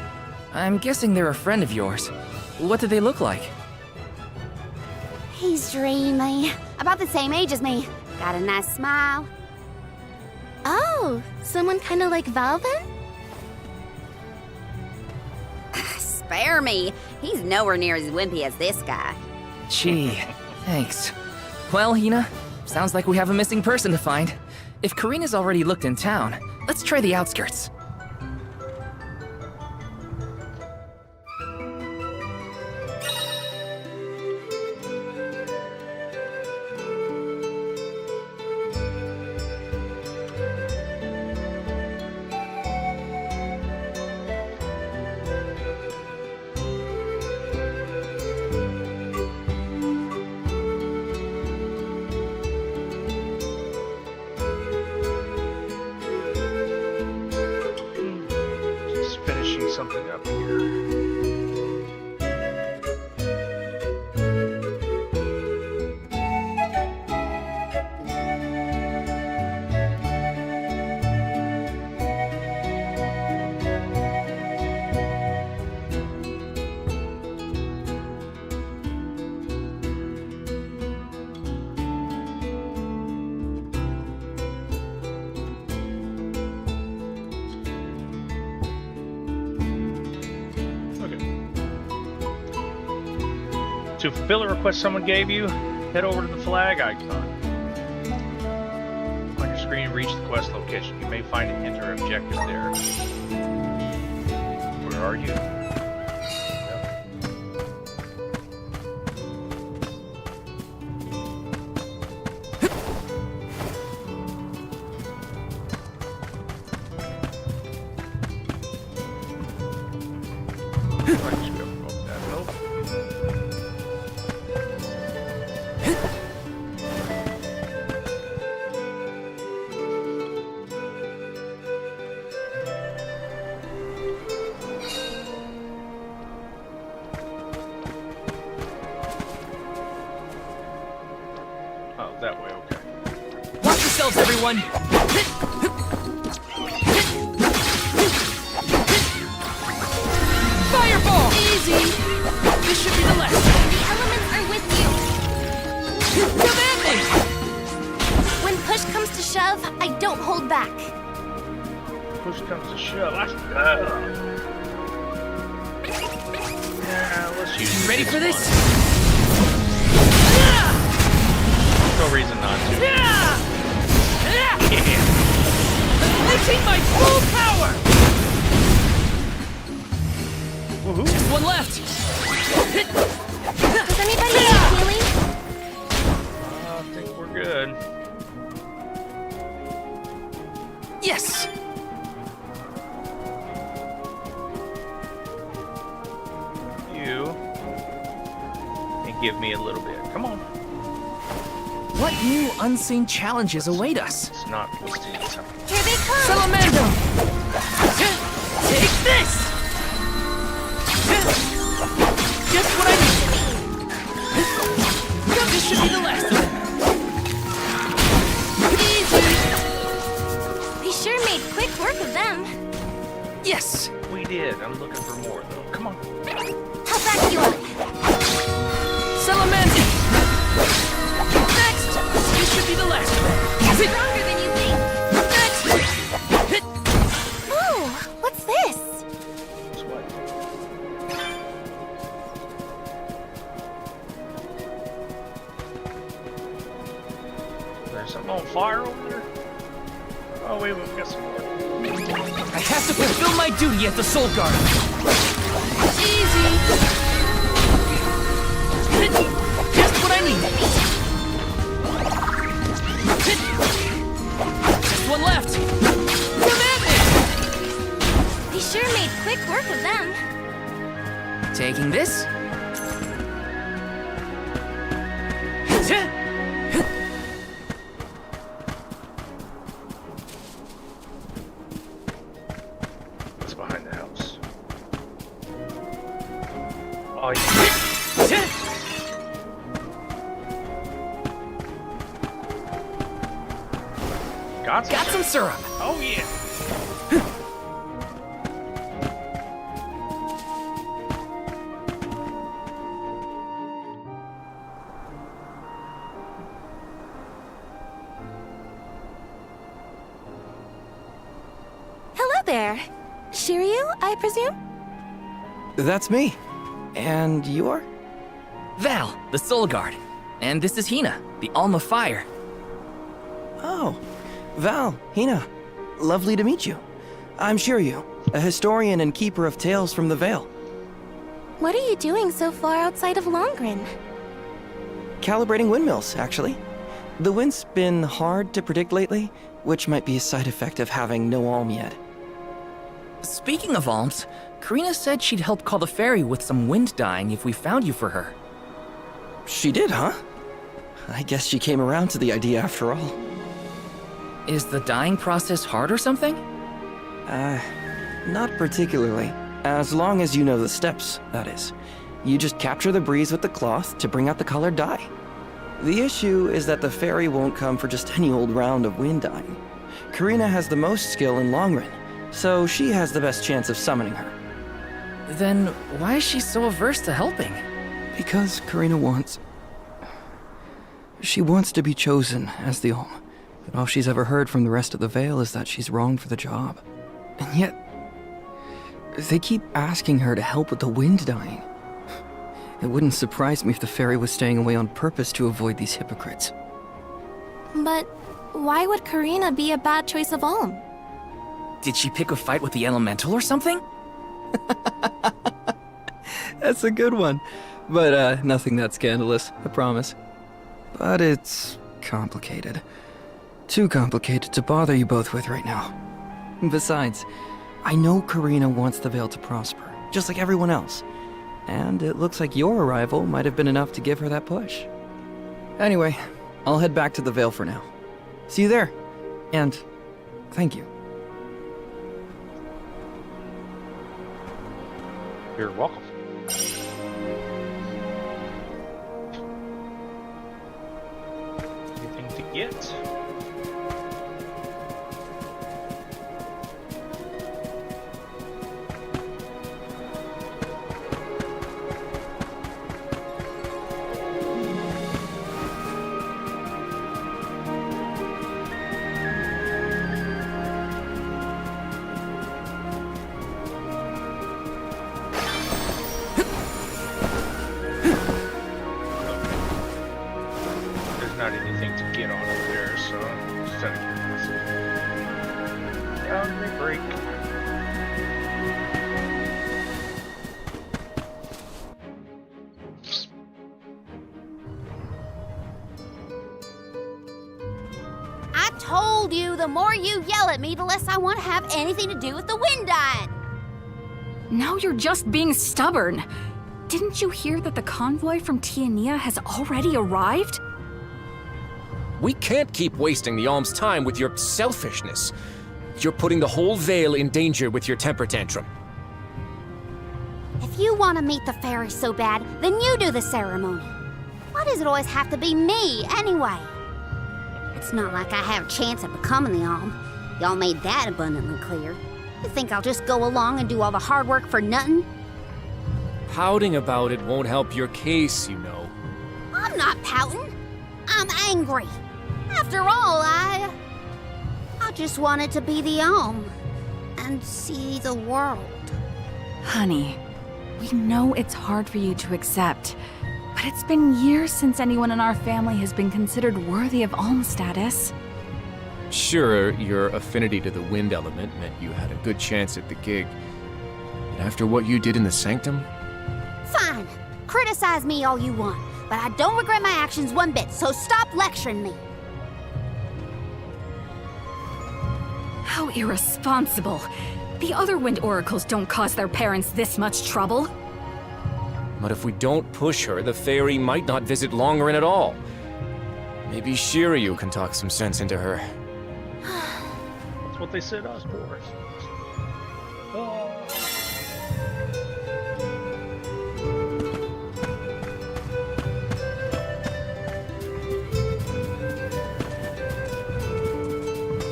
I'm guessing they're a friend of yours. What do they look like? He's dreamy. About the same age as me. Got a nice smile. Oh, someone kind of like Val then? Spare me. He's nowhere near as wimpy as this guy. Gee, thanks. Well, Hina, sounds like we have a missing person to find. If Karina's already looked in town, let's try the outskirts. Finishing something up here. To fulfill a request someone gave you, head over to the flag icon. On your screen, reach the quest location. You may find an enter objective there. Where are you? Oh, that way, okay. Watch yourselves, everyone! Fireball! Easy! This should be the last. The elements are with you. Come at me! When push comes to shove, I don't hold back. Push comes to shove. Yeah, let's use You ready for this? No reason not to. Yeah! Unleashing my full power! Woohoo! Just one left! Does anybody need healing? I think we're good. Yes! You and give me a little bit. Come on. What new unseen challenges await us? It's not wasting any time. Here they come! Salamando! Take this! Just what I need! This should be the last one! Easy! We sure made quick work of them. Yes! We did. I'm looking for more, though. Come on. How back you up? Force element! Next! This should be the last one. Stronger than you think. Next! Ooh, what's this? There's something on fire over there? Oh, wait, we've got some more. I have to fulfill my duty at the Soul Guard. Easy. Just what I need. Just one left. Come at me. We sure made quick work of them. Taking this. What's behind the house? Oh, yeah. Got some syrup. Oh, yeah. Hello there. Shiryu, I presume? That's me. And you are? Val, the Soul Guard. And this is Hina, the Alma Fire. Oh, Val, Hina. Lovely to meet you. I'm Shiryu, a historian and keeper of tales from the Vale. What are you doing so far outside of Longren? Calibrating windmills, actually. The wind's been hard to predict lately, which might be a side effect of having no alm yet. Speaking of alms, Karina said she'd help call the fairy with some wind dyeing if we found you for her. She did, huh? I guess she came around to the idea after all. Is the dyeing process hard or something? Not particularly. As long as you know the steps, that is. You just capture the breeze with the cloth to bring out the colored dye. The issue is that the fairy won't come for just any old round of wind dyeing. Karina has the most skill in Longren, so she has the best chance of summoning her. Then why is she so averse to helping? Because Karina wants... She wants to be chosen as the Alm. But all she's ever heard from the rest of the Vale is that she's wrong for the job. And yet... they keep asking her to help with the wind dyeing. It wouldn't surprise me if the fairy was staying away on purpose to avoid these hypocrites. But why would Karina be a bad choice of Alm? Did she pick a fight with the elemental or something? That's a good one. But, nothing that scandalous, I promise. But it's complicated. Too complicated to bother you both with right now. Besides, I know Karina wants the Vale to prosper, just like everyone else. And it looks like your arrival might have been enough to give her that push. Anyway, I'll head back to the Vale for now. See you there. And thank you. You're welcome. Anything to get? Not anything to get on over there, so just out of curiosity. Boundary break. I told you, the more you yell at me, the less I want to have anything to do with the wind dyeing. Now you're just being stubborn. Didn't you hear that the convoy from Tiania has already arrived? We can't keep wasting the Alm's time with your selfishness. You're putting the whole Vale in danger with your temper tantrum. If you want to meet the fairy so bad, then you do the ceremony. Why does it always have to be me, anyway? It's not like I have a chance of becoming the Alm. Y'all made that abundantly clear. You think I'll just go along and do all the hard work for nothing? Pouting about it won't help your case, you know. I'm not pouting. I'm angry. After all, I just wanted to be the Alm and see the world. Honey, we know it's hard for you to accept, but it's been years since anyone in our family has been considered worthy of Alm status. Sure, your affinity to the wind element meant you had a good chance at the gig. But after what you did in the sanctum? Fine. Criticize me all you want, but I don't regret my actions one bit, so stop lecturing me. How irresponsible. The other wind oracles don't cause their parents this much trouble. But if we don't push her, the fairy might not visit Longerin at all. Maybe Shiryu can talk some sense into her. That's what they said us for. Oh.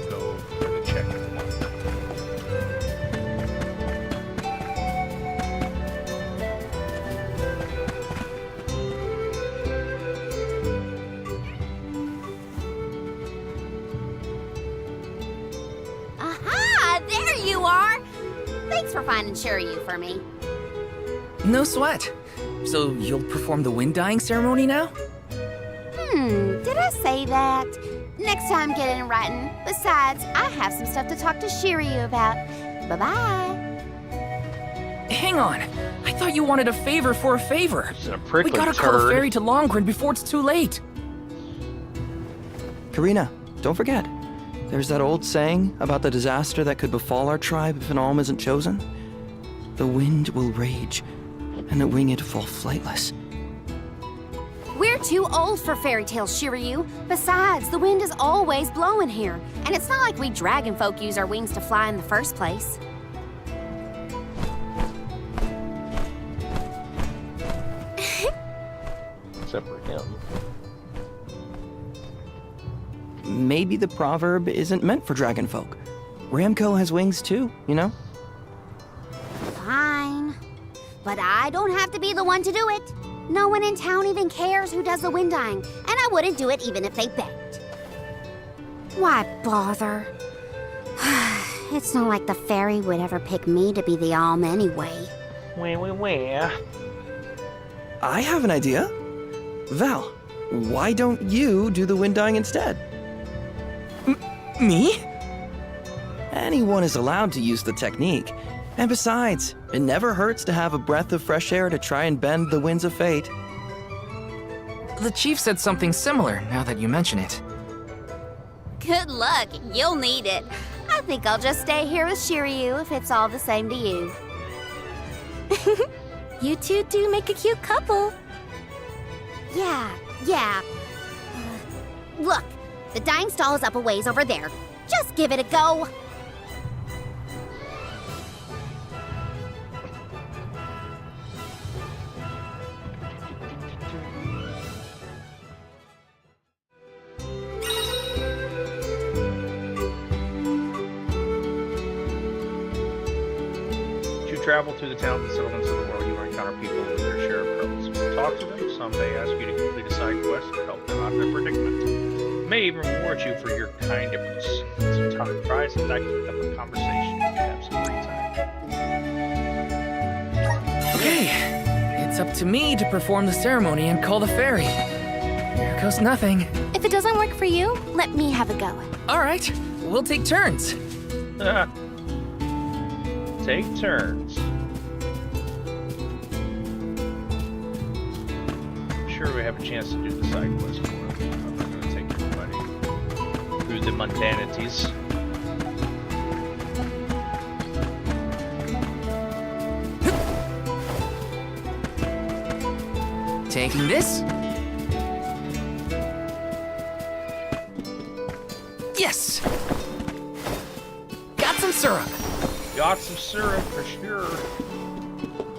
Go for the check-in one. Aha! There you are! Thanks for finding Shiryu for me. No sweat. So you'll perform the wind dyeing ceremony now? Did I say that? Next time, get it in writing. Besides, I have some stuff to talk to Shiryu about. Bye-bye. Hang on. I thought you wanted a favor for a favor. This is a We prickly gotta call the turd. ferry to Longren before it's too late. Karina, don't forget. There's that old saying about the disaster that could befall our tribe if an alm isn't chosen. The wind will rage, and the winged fall flightless. We're too old for fairy tales, Shiryu. Besides, the wind is always blowing here, and it's not like we dragon folk use our wings to fly in the first place. Except for him. Maybe the proverb isn't meant for dragon folk. Ramco has wings too, you know? Fine. But I don't have to be the one to do it. No one in town even cares who does the wind dyeing, and I wouldn't do it even if they begged. Why bother? It's not like the fairy would ever pick me to be the Alm anyway. Wah. I have an idea. Val, why don't you do the wind dyeing instead? Me? Anyone is allowed to use the technique. And besides, it never hurts to have a breath of fresh air to try and bend the winds of fate. The chief said something similar, now that you mention it. Good luck, you'll need it. I think I'll just stay here with Shiryu if it's all the same to you. You two do make a cute couple. Yeah. Look, the dyeing stall is up a ways over there. Just give it a go. Travel through the towns and settlements of the world, you will encounter people with their share of troubles. Talk to them. Some may ask you to complete a side quest to help them out of their predicament. May even reward you for your kind efforts. Sometimes try some back up a conversation if you have some free time. Okay, it's up to me to perform the ceremony and call the ferry. Here goes nothing. If it doesn't work for you, let me have a go. All right, we'll take turns. Take turns. I'm sure we have a chance to do the side quest for him. I'm not going to take everybody through the mundanities. Taking this. Yes! Got some syrup. Got some syrup for sure.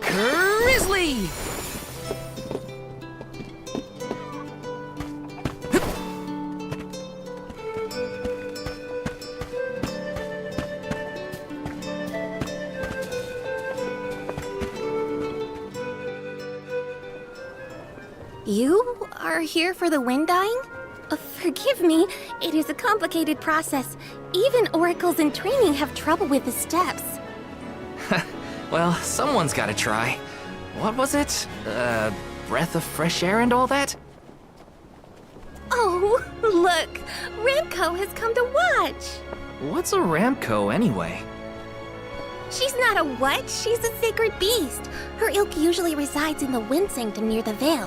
Grizzly! You are are here for the wind dying? Forgive me, it is a complicated process. Even oracles in training have trouble with the steps. Well, someone's gotta try. What was it? Breath of fresh air and all that? Oh, look! Ramco has come to watch! What's a Ramco anyway? She's not a what? She's a sacred beast. Her ilk usually resides in the Wind Sanctum near the Veil.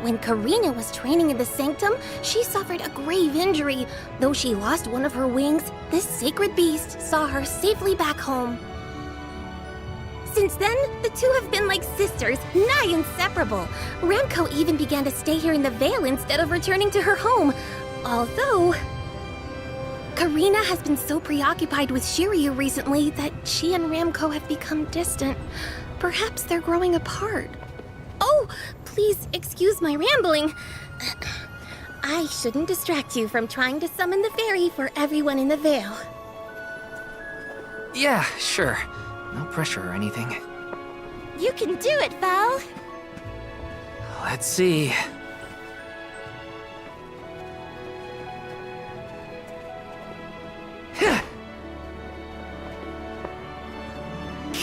When Karina was training in the Sanctum, she suffered a grave injury. Though she lost one of her wings, this sacred beast saw her safely back home. Since then, the two have been like sisters, nigh inseparable. Ramco even began to stay here in the Veil instead of returning to her home. Although, Karina has been so preoccupied with Shiryu recently that she and Ramco have become distant. Perhaps they're growing apart. Oh, please excuse my rambling. I shouldn't distract you from trying to summon the fairy for everyone in the Veil. Yeah, sure. No pressure or anything. You can do it, Val. Let's see.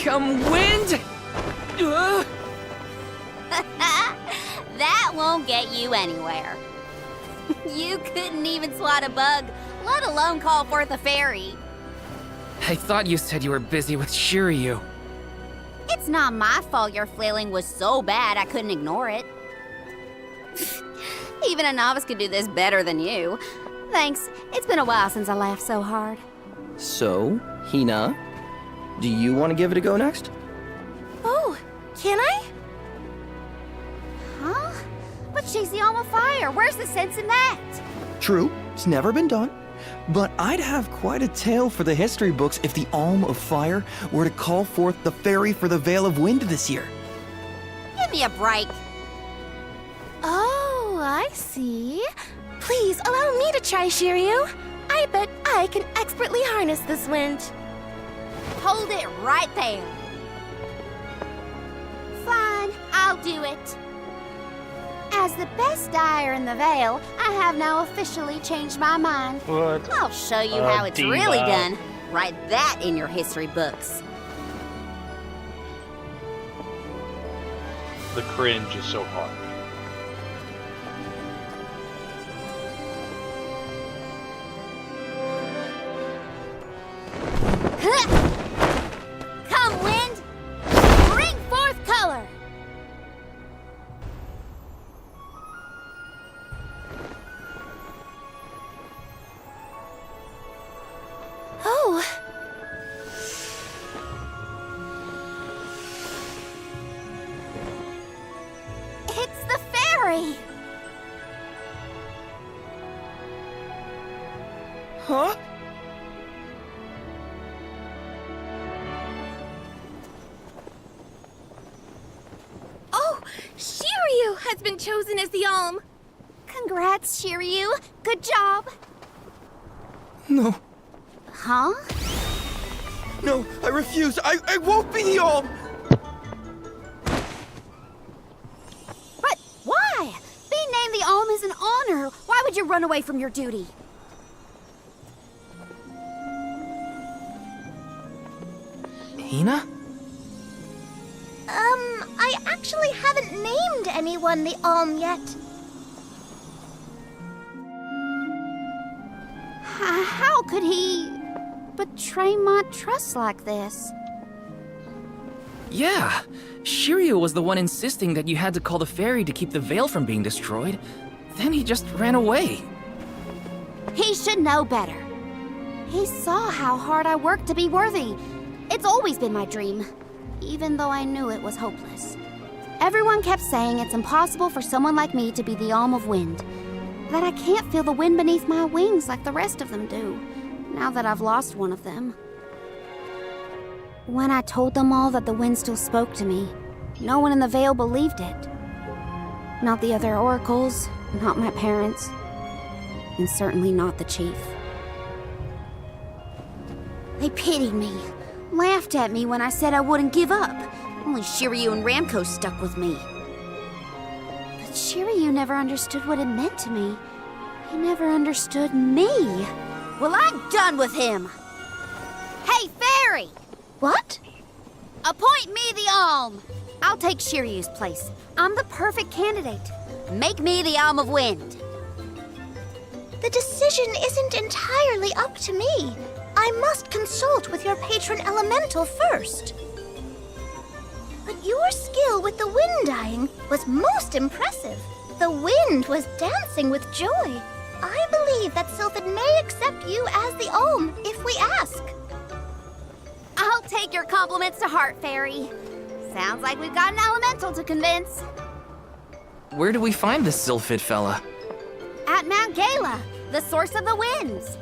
Come wind! That won't get you anywhere. You couldn't even swat a bug, let alone call forth a fairy. I thought you said you were busy with Shiryu. It's not my fault your flailing was so bad I couldn't ignore it. Even a novice could do this better than you. Thanks. It's been a while since I laughed so hard. So, Hina, do you want to give it a go next? Oh, can I? Huh? But she's the alma fire. Where's the sense in that? True, it's never been done. But I'd have quite a tale for the history books if the Alm of Fire were to call forth the fairy for the Veil of Wind this year. Give me a break. Oh, I see. Please allow me to try, Shiryu. I bet I can expertly harness this wind. Hold it right there. Fine, I'll do it. As the best dyer in the Veil, I have now officially changed my mind. What? I'll show you how it's diva. really done. Write that in your history books. The cringe is so hard. Come, wind! Bring forth color! Oh. It's the fairy! Huh? Oh, Shiryu has been chosen as the Alm. Congrats, Shiryu. Good job. No, Huh? no, I refuse. I won't be the Alm! But why? Being named the Alm is an honor. Why would you run away from your duty? Hina? I actually haven't named anyone the Alm yet. How could he betray my trust like this? Yeah. Shiryu was the one insisting that you had to call the fairy to keep the veil from being destroyed. Then he just ran away. He should know better. He saw how hard I worked to be worthy. It's always been my dream, even though I knew it was hopeless. Everyone kept saying it's impossible for someone like me to be the Alm of Wind, that I can't feel the wind beneath my wings like the rest of them do, now that I've lost one of them. When I told them all that the wind still spoke to me, no one in the Veil believed it. Not the other oracles, not my parents, and certainly not the chief. They pitied me, laughed at me when I said I wouldn't give up. Only Shiryu and Ramco stuck with me. But Shiryu you never understood what it meant to me. He never understood me. Well, I'm done with him. Hey, Fairy! What? Appoint me the Alm. I'll take Shiryu's place. I'm the perfect candidate. Make me the Alm of Wind. The decision isn't entirely up to me. I must consult with your patron elemental first. But your skill with the wind dyeing was most impressive. The wind was dancing with joy. I believe that Sylphid may accept you as the Alm if we ask. I'll take your compliments to heart, Fairy. Sounds like we've got an elemental to convince. Where do we find this Sylphid fella? At Mount Gala, the source of the winds.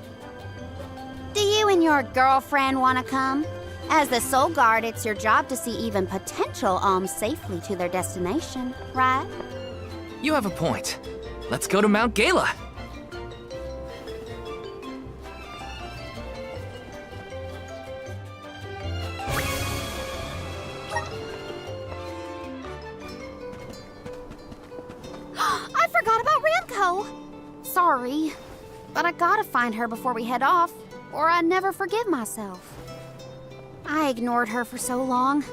Do you and your girlfriend want to come? As the Soul Guard, it's your job to see even potential alms safely to their destination, right? You have a point. Let's go to Mount Gala. I forgot about Ramco. Sorry, but I gotta find her before we head off, or I'd never forgive myself. I ignored her for so long,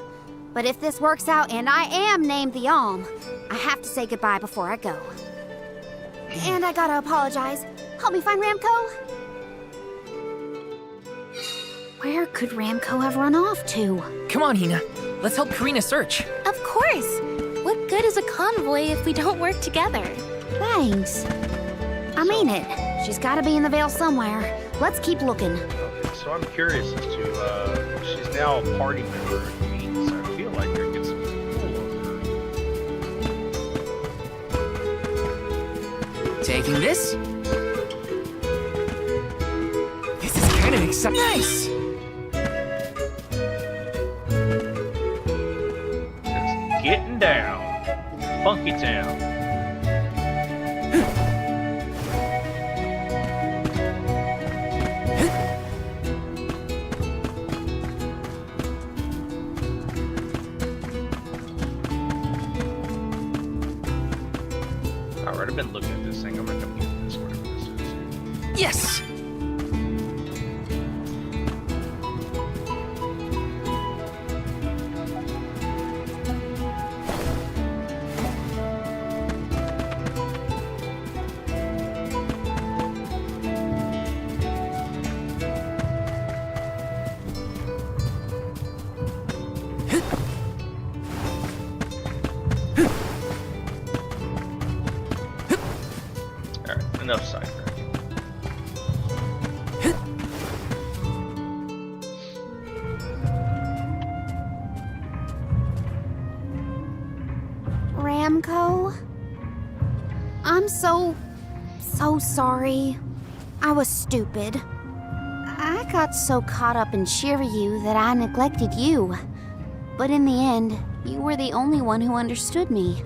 but if this works out and I am named the Alm, I have to say goodbye before I go. And I gotta apologize. Help me find Ramco. Where could Ramco have run off to? Come on, Hina. Let's help Karina search. Of course. What good is a convoy if we don't work together? Thanks. I mean it. She's gotta be in the Vale somewhere. Let's keep looking. Okay, so I'm curious as to, she's now a party member of Queens. I feel like there gets some pull over her. Taking this. This is kind of exciting. Nice! Just getting down. Funky Town. Alright, I've been looking at this thing. I'm gonna come get this, whatever this is. Yes! Alright, enough sidetrack. Ramco? I'm so sorry. I was stupid. I got so caught up in Shiryu that I neglected you. But in the end, you were the only one who understood me.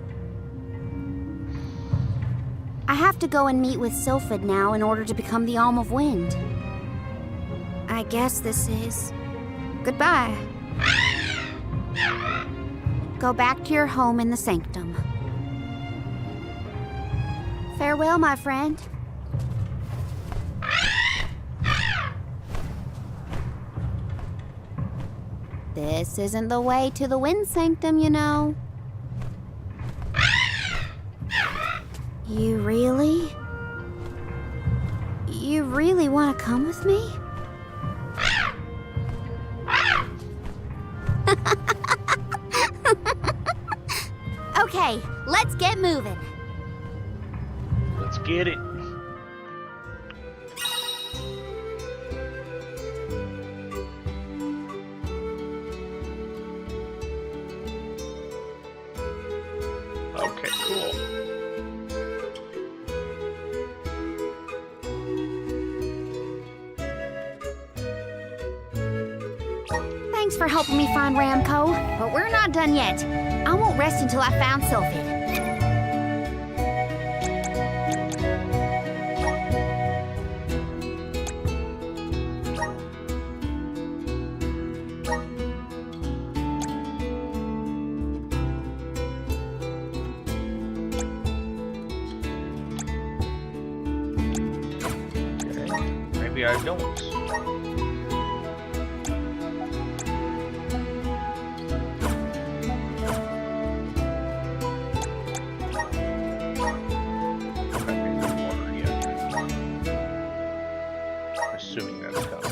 I have to go and meet with Sylphid now in order to become the Alm of Wind. I guess this is goodbye. Go back to your home in the sanctum. Farewell, my friend. This isn't the way to the Wind Sanctum, you know. You really want to come with me? Okay, let's get moving. Let's get it. Okay, cool. Thanks for helping me find Ramco, but we're not done yet. I won't rest until I found Sylphid. maybe I don't. Okay, no water yet. Assuming that's coming.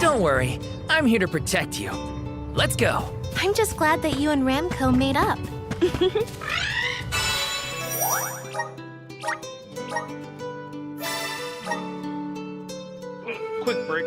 Don't worry, I'm here to protect you. Let's go. I'm just glad that you and Ramco made up. Quick break.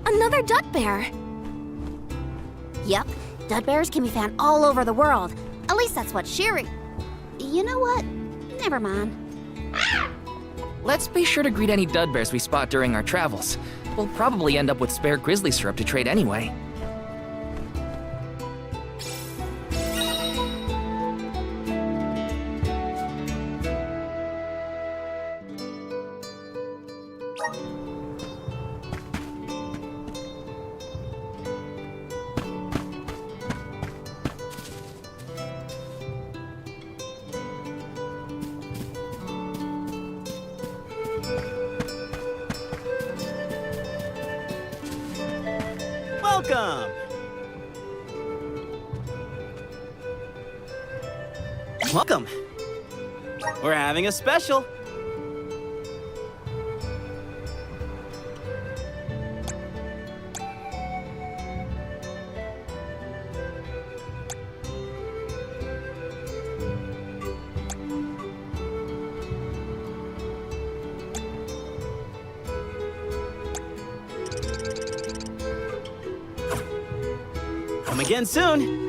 Another duck bear. Yep, dud bears can be found all over the world. At least that's what Sherry... You know what? Never mind. Let's be sure to greet any dud bears we spot during our travels. We'll probably end up with spare grizzly syrup to trade anyway. Welcome! Welcome! We're having a special! Come again soon!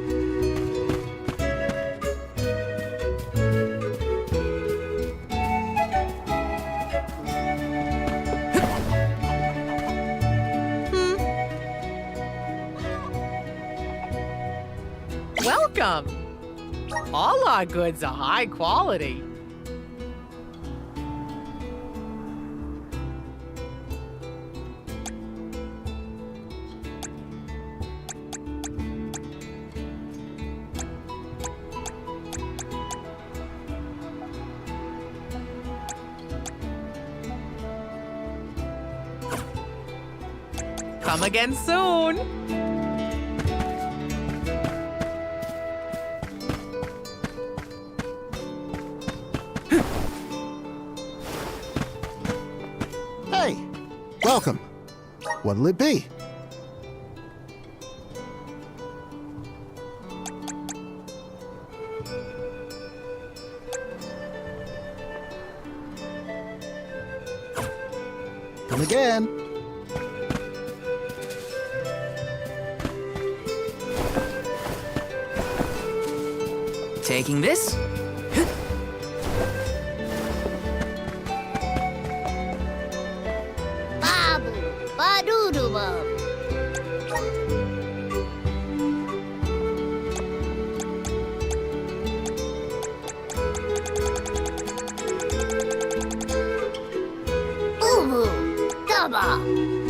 Welcome! All our goods are high quality. Come again soon. Hey, welcome. What'll it be? Come again. Taking this? Babu, ba-doo-doo-bum. Boo-boo, da-ba,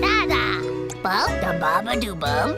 da-da, bum-da-ba-ba-doo-bum.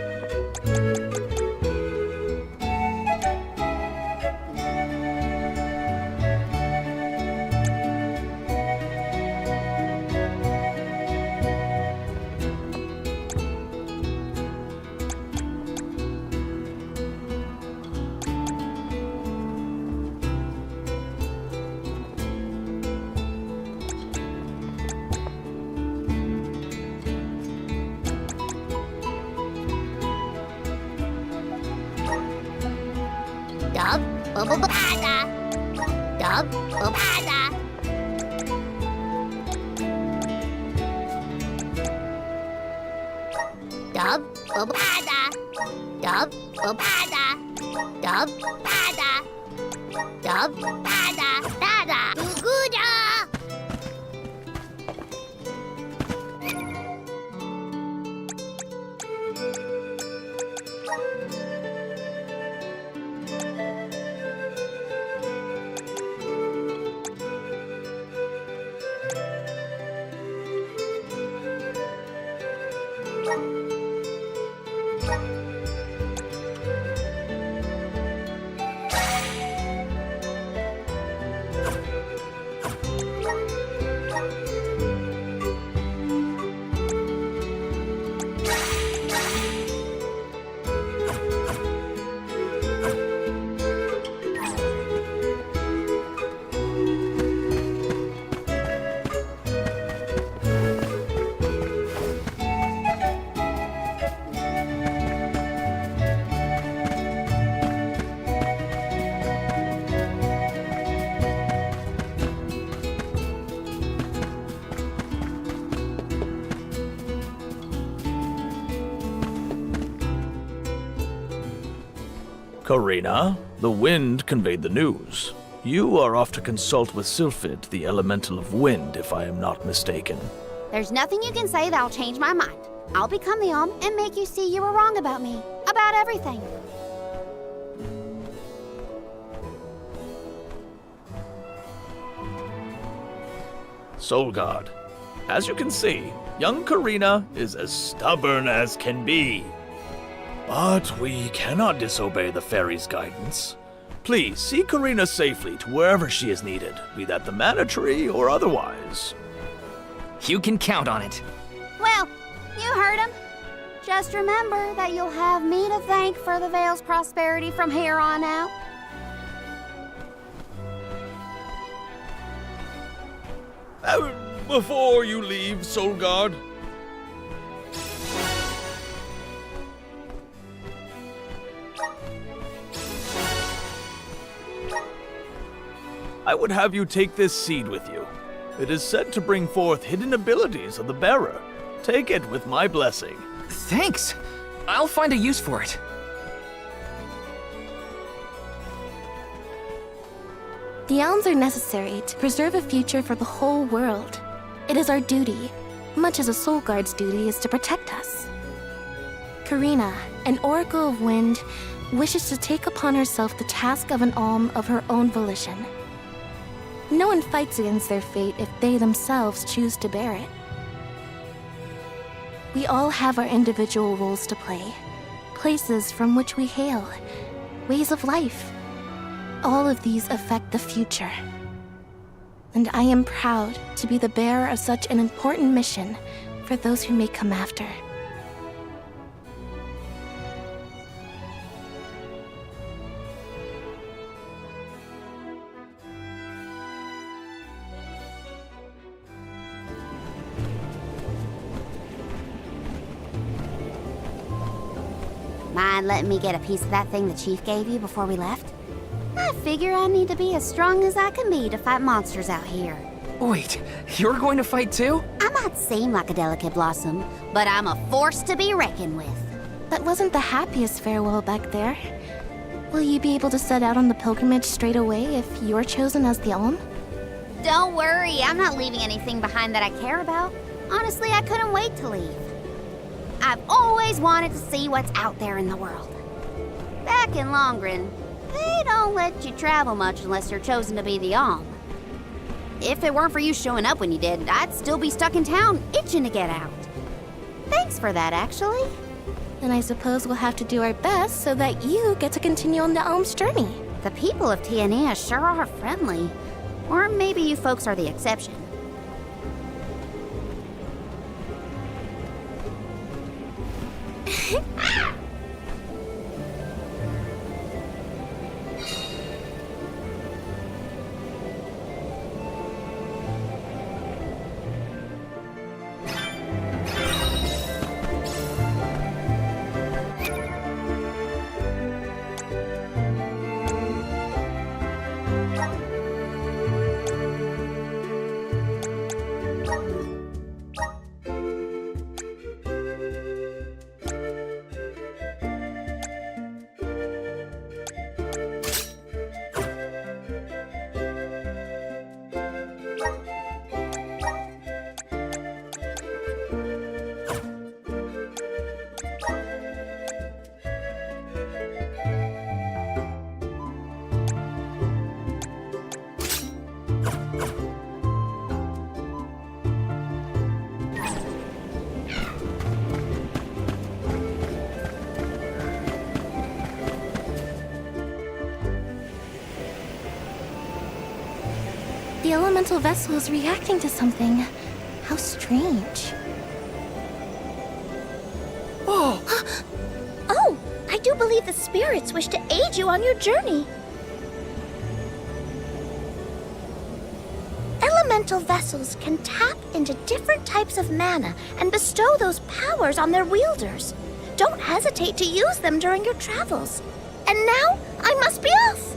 Dub, bubba-ba-da. Dub, bubba-da. Dub, bubba-da. Dub, bubba-da. Dub, ba-da. Dub, ba-da. Da-da. Goo-goo-da. Karina, the wind conveyed the news. You are off to consult with Sylphid, the elemental of wind, if I am not mistaken. There's nothing you can say that'll change my mind. I'll become the Alm and make you see you were wrong about me. About everything. Soul God, as you can see, young Karina is as stubborn as can be. But we cannot disobey the fairy's guidance. Please see Karina safely to wherever she is needed, be that the Mana Tree or otherwise. You can count on it. Well, you heard him. Just remember that you'll have me to thank for the Vale's prosperity from here on out. Before you leave, Soul God, I would have you take this seed with you. It is said to bring forth hidden abilities of the bearer. Take it with my blessing. Thanks. I'll find a use for it. The elms are necessary to preserve a future for the whole world. It is our duty, much as a soul guard's duty is to protect us. Karina, an Oracle of Wind, wishes to take upon herself the task of an alm of her own volition. No one fights against their fate if they themselves choose to bear it. We all have our individual roles to play, places from which we hail, ways of life. All of these affect the future. And I am proud to be the bearer of such an important mission for those who may come after. Mind letting me get a piece of that thing the chief gave you before we left? I figure I need to be as strong as I can be to fight monsters out here. Wait, you're going to fight too? I might seem like a delicate blossom, but I'm a force to be reckoned with. That wasn't the happiest farewell back there. Will you be able to set out on the pilgrimage straight away if you're chosen as the Alm? Don't worry, I'm not leaving anything behind that I care about. Honestly, I couldn't wait to leave. I've always wanted to see what's out there in the world. Back in Longren, they don't let you travel much unless you're chosen to be the Alm. If it weren't for you showing up when you did, I'd still be stuck in town, itching to get out. Thanks for that, actually. Then I suppose we'll have to do our best so that you get to continue on the Alm's journey. The people of Tiania sure are friendly. Or maybe you folks are the exception. The elemental vessel is reacting to something. How strange. Oh, I do believe the spirits wish to aid you on your journey. Elemental vessels can tap into different types of mana and bestow those powers on their wielders. Don't hesitate to use them during your travels. And now, I must be off!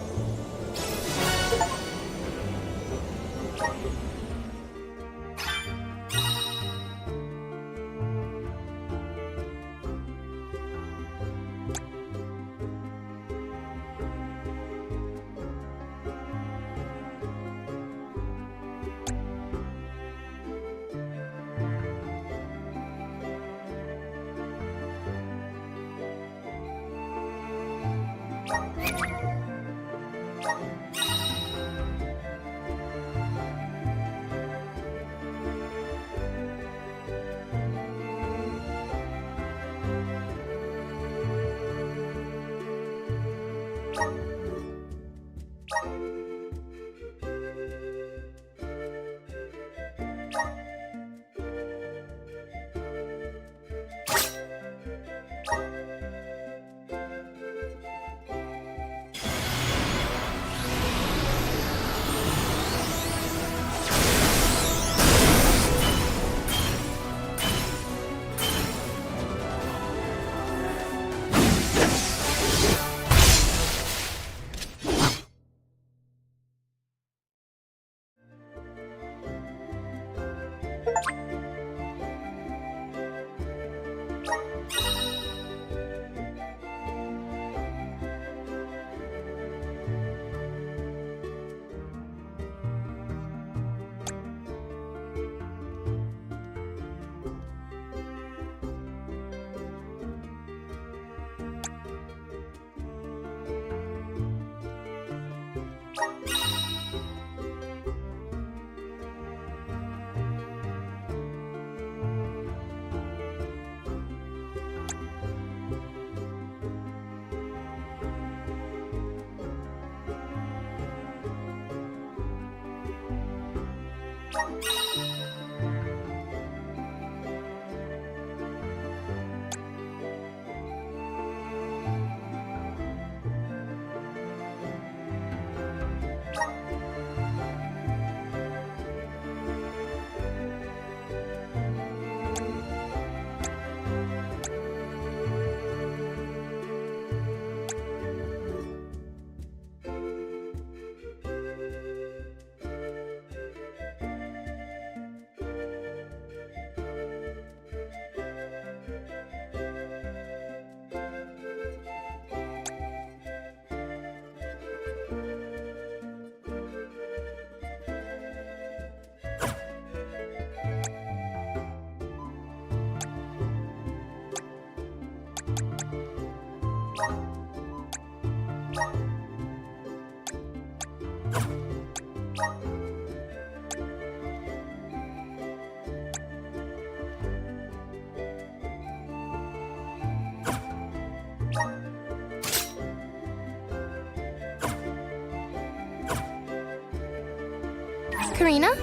Karina,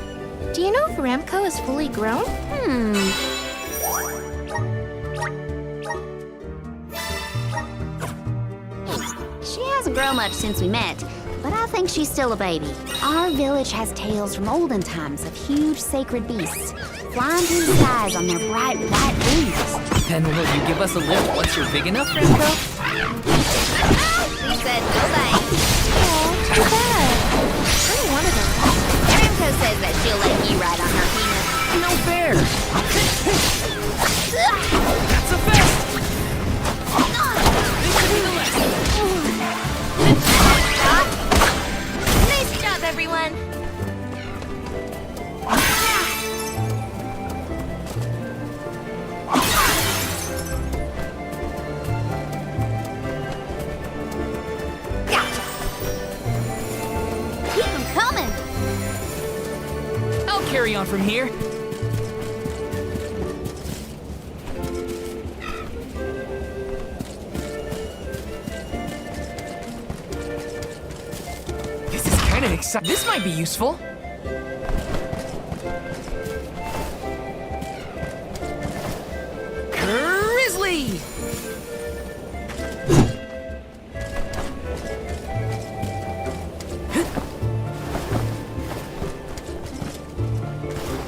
do you know if Ramco is fully grown? She hasn't grown much since we met, but I think she's still a baby. Our village has tales from olden times of huge sacred beasts flying through the skies on their bright white wings. Then will you give us a lift once you're big enough, Ramco? She said no thanks. Oh, too bad. I wanted them. Ramco says that she'll let you ride on her penis. No fair. That's a fest. Nice job, everyone. Keep them coming. I'll carry on from here. This is kind of exciting. This might be useful. Grizzly!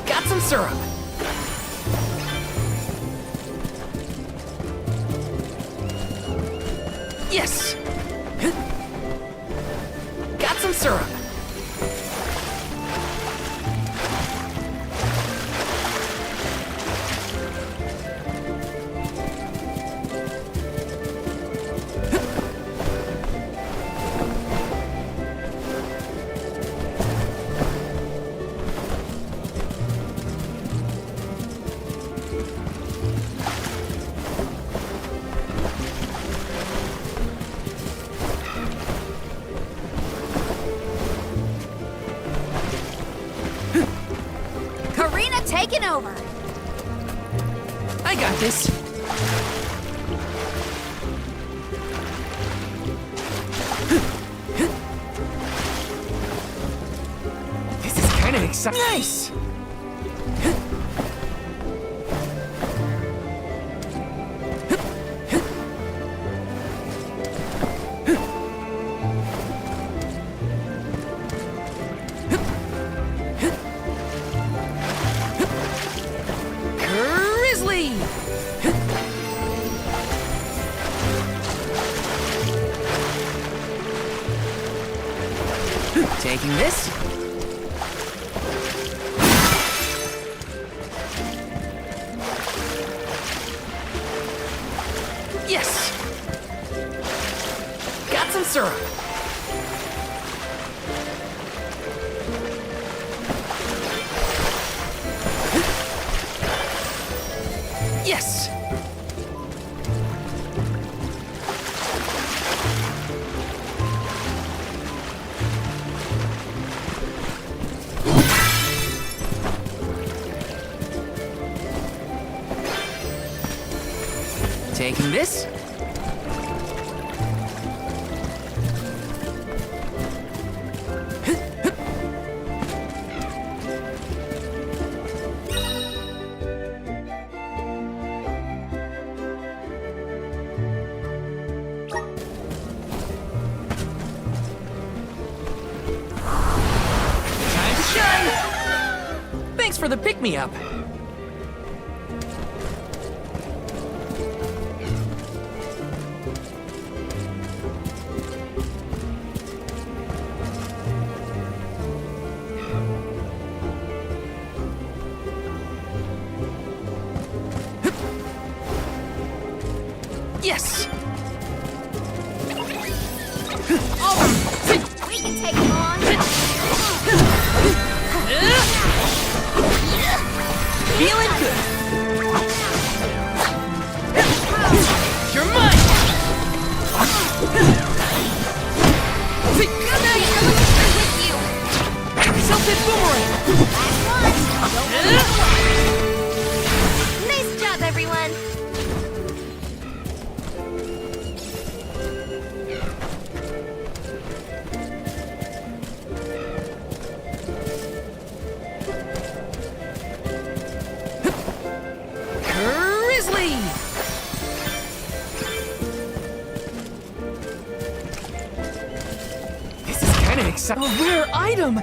Got some syrup. Yes! Got some syrup. Karina taking over. I got this. This is kind of exciting. Nice! Grizzly! Taking this. Yes! Got some syrup. Yes! Taking this. Time to shine! Thanks for the pick-me-up. Yes! We can take them on. Feeling good. You're mine! Self-hit boomerang! Nice job, everyone. exciting. A rare item!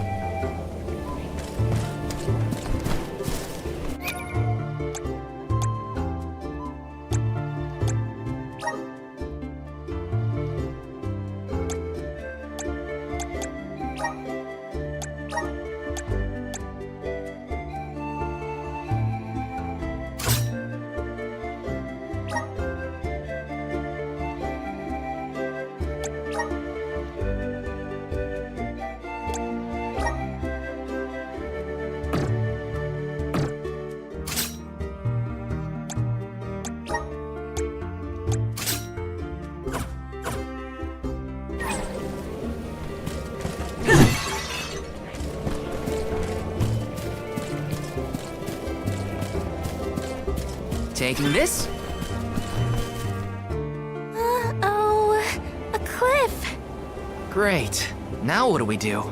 Taking this? Uh-oh. A cliff. Great. Now what do we do?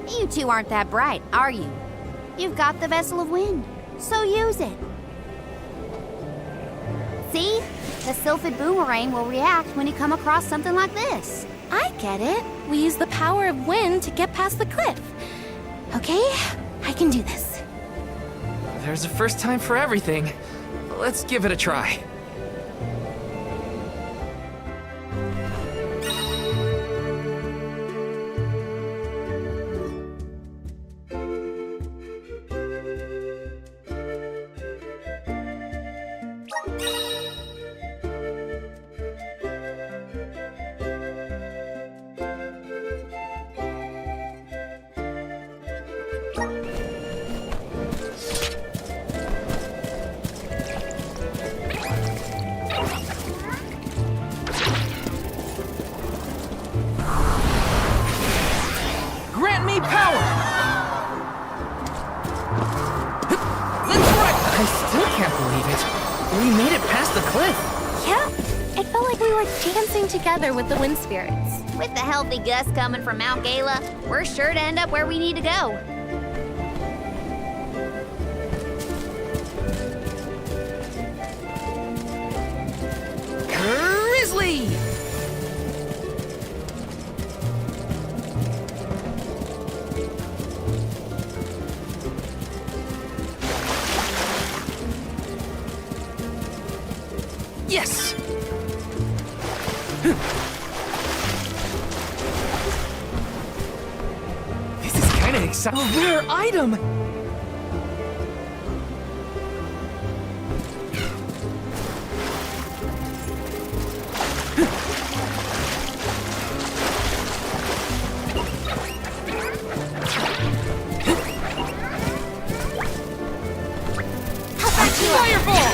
You two aren't that bright, are you? You've got the Vessel of Wind, so use it. See? The Sylphid Boomerang will react when you come across something like this. I get it. We use the power of wind to get past the cliff. Okay, I can do this. There's a first time for everything. Let's give it a try. Grant me power! Let's rock! I still can't believe it. We made it past the cliff. Yeah, it felt like we were dancing together with the wind spirits. With the healthy gust coming from Mount Gala, we're sure to end up where we need to go. Grizzly! Yes! This is kinda exciting. A rare item! Fireball!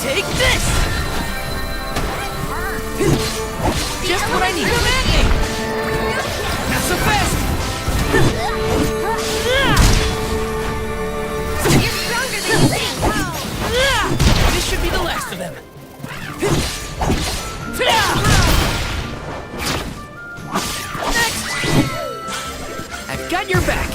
Take this! Just what I need. Come at me! Not so fast! You're stronger than you think! This should be the last of them. Next! I've got your back.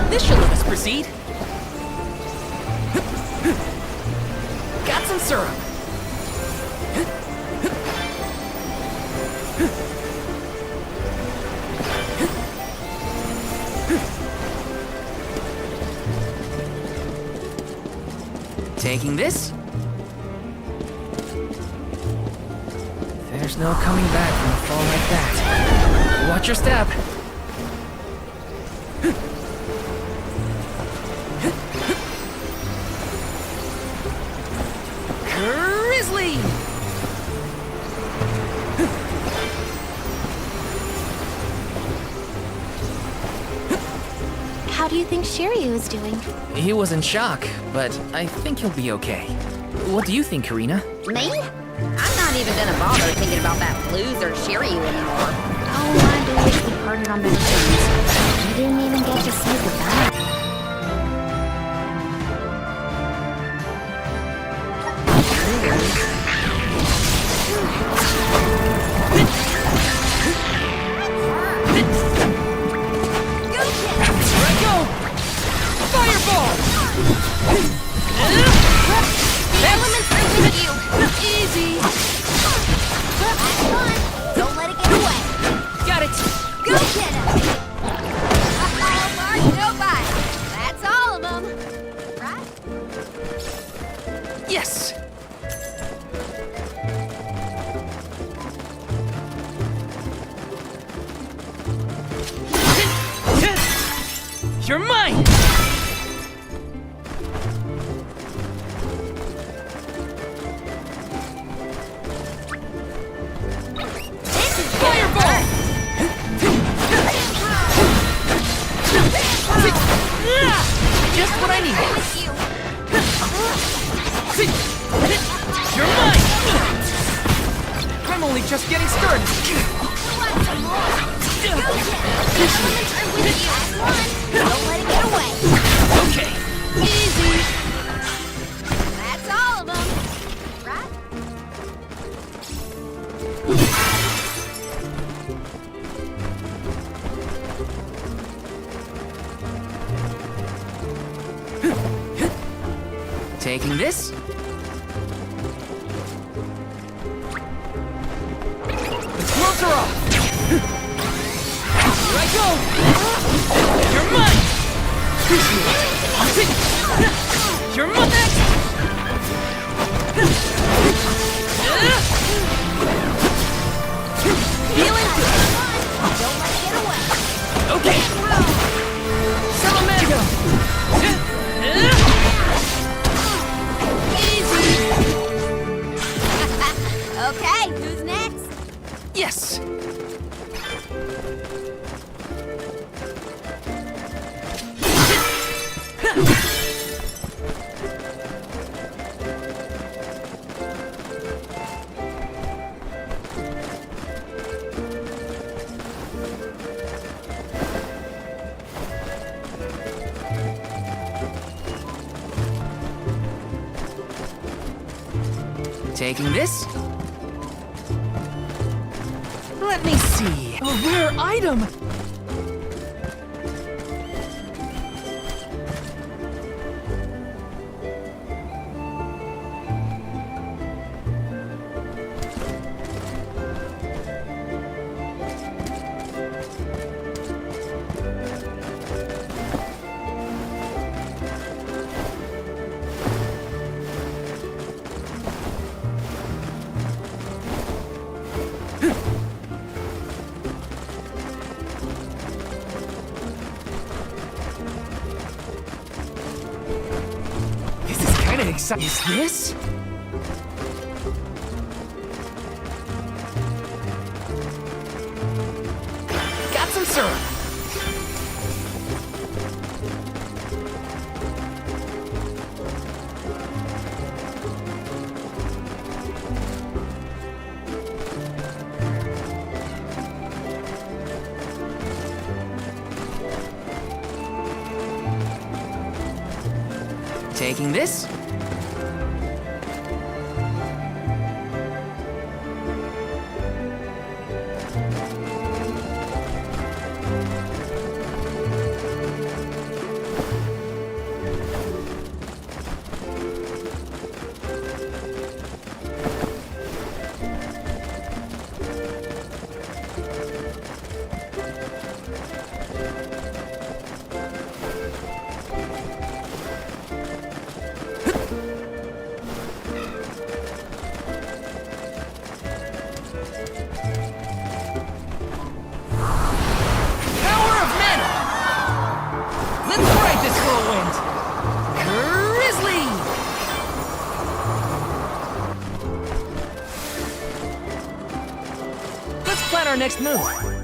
This should let us proceed. Got some syrup. Taking this? There's no coming back from a fall like that. Watch your step. Grizzly! How do you think Shiryu is doing? He was in shock, but I think he'll be okay. What do you think, Karina? Me? I'm not not even gonna bother thinking about that loser Shiryu anymore. Oh, I do wish we parted on better terms. We didn't even get to say goodbye. Easy! Don't let it get away! Got it! Go get him! Nobody! That's all of them! Right? Yes! You're mine! Fireball! Just what I need! With you! You're mine! I'm only just getting started! Want some more? Go get it! Elements are with you! One! Don't let it get away! Okay! Easy! That's all of them! Right? Taking this? The gloves are off! Here I go! You're mine! You're mine! Feeling good! Don't let it get away! Okay! Salamego! Okay, who's next? Yes! Taking this? Let me see. A rare item! Exciting. Is this? Got some syrup. Taking this? Our next move.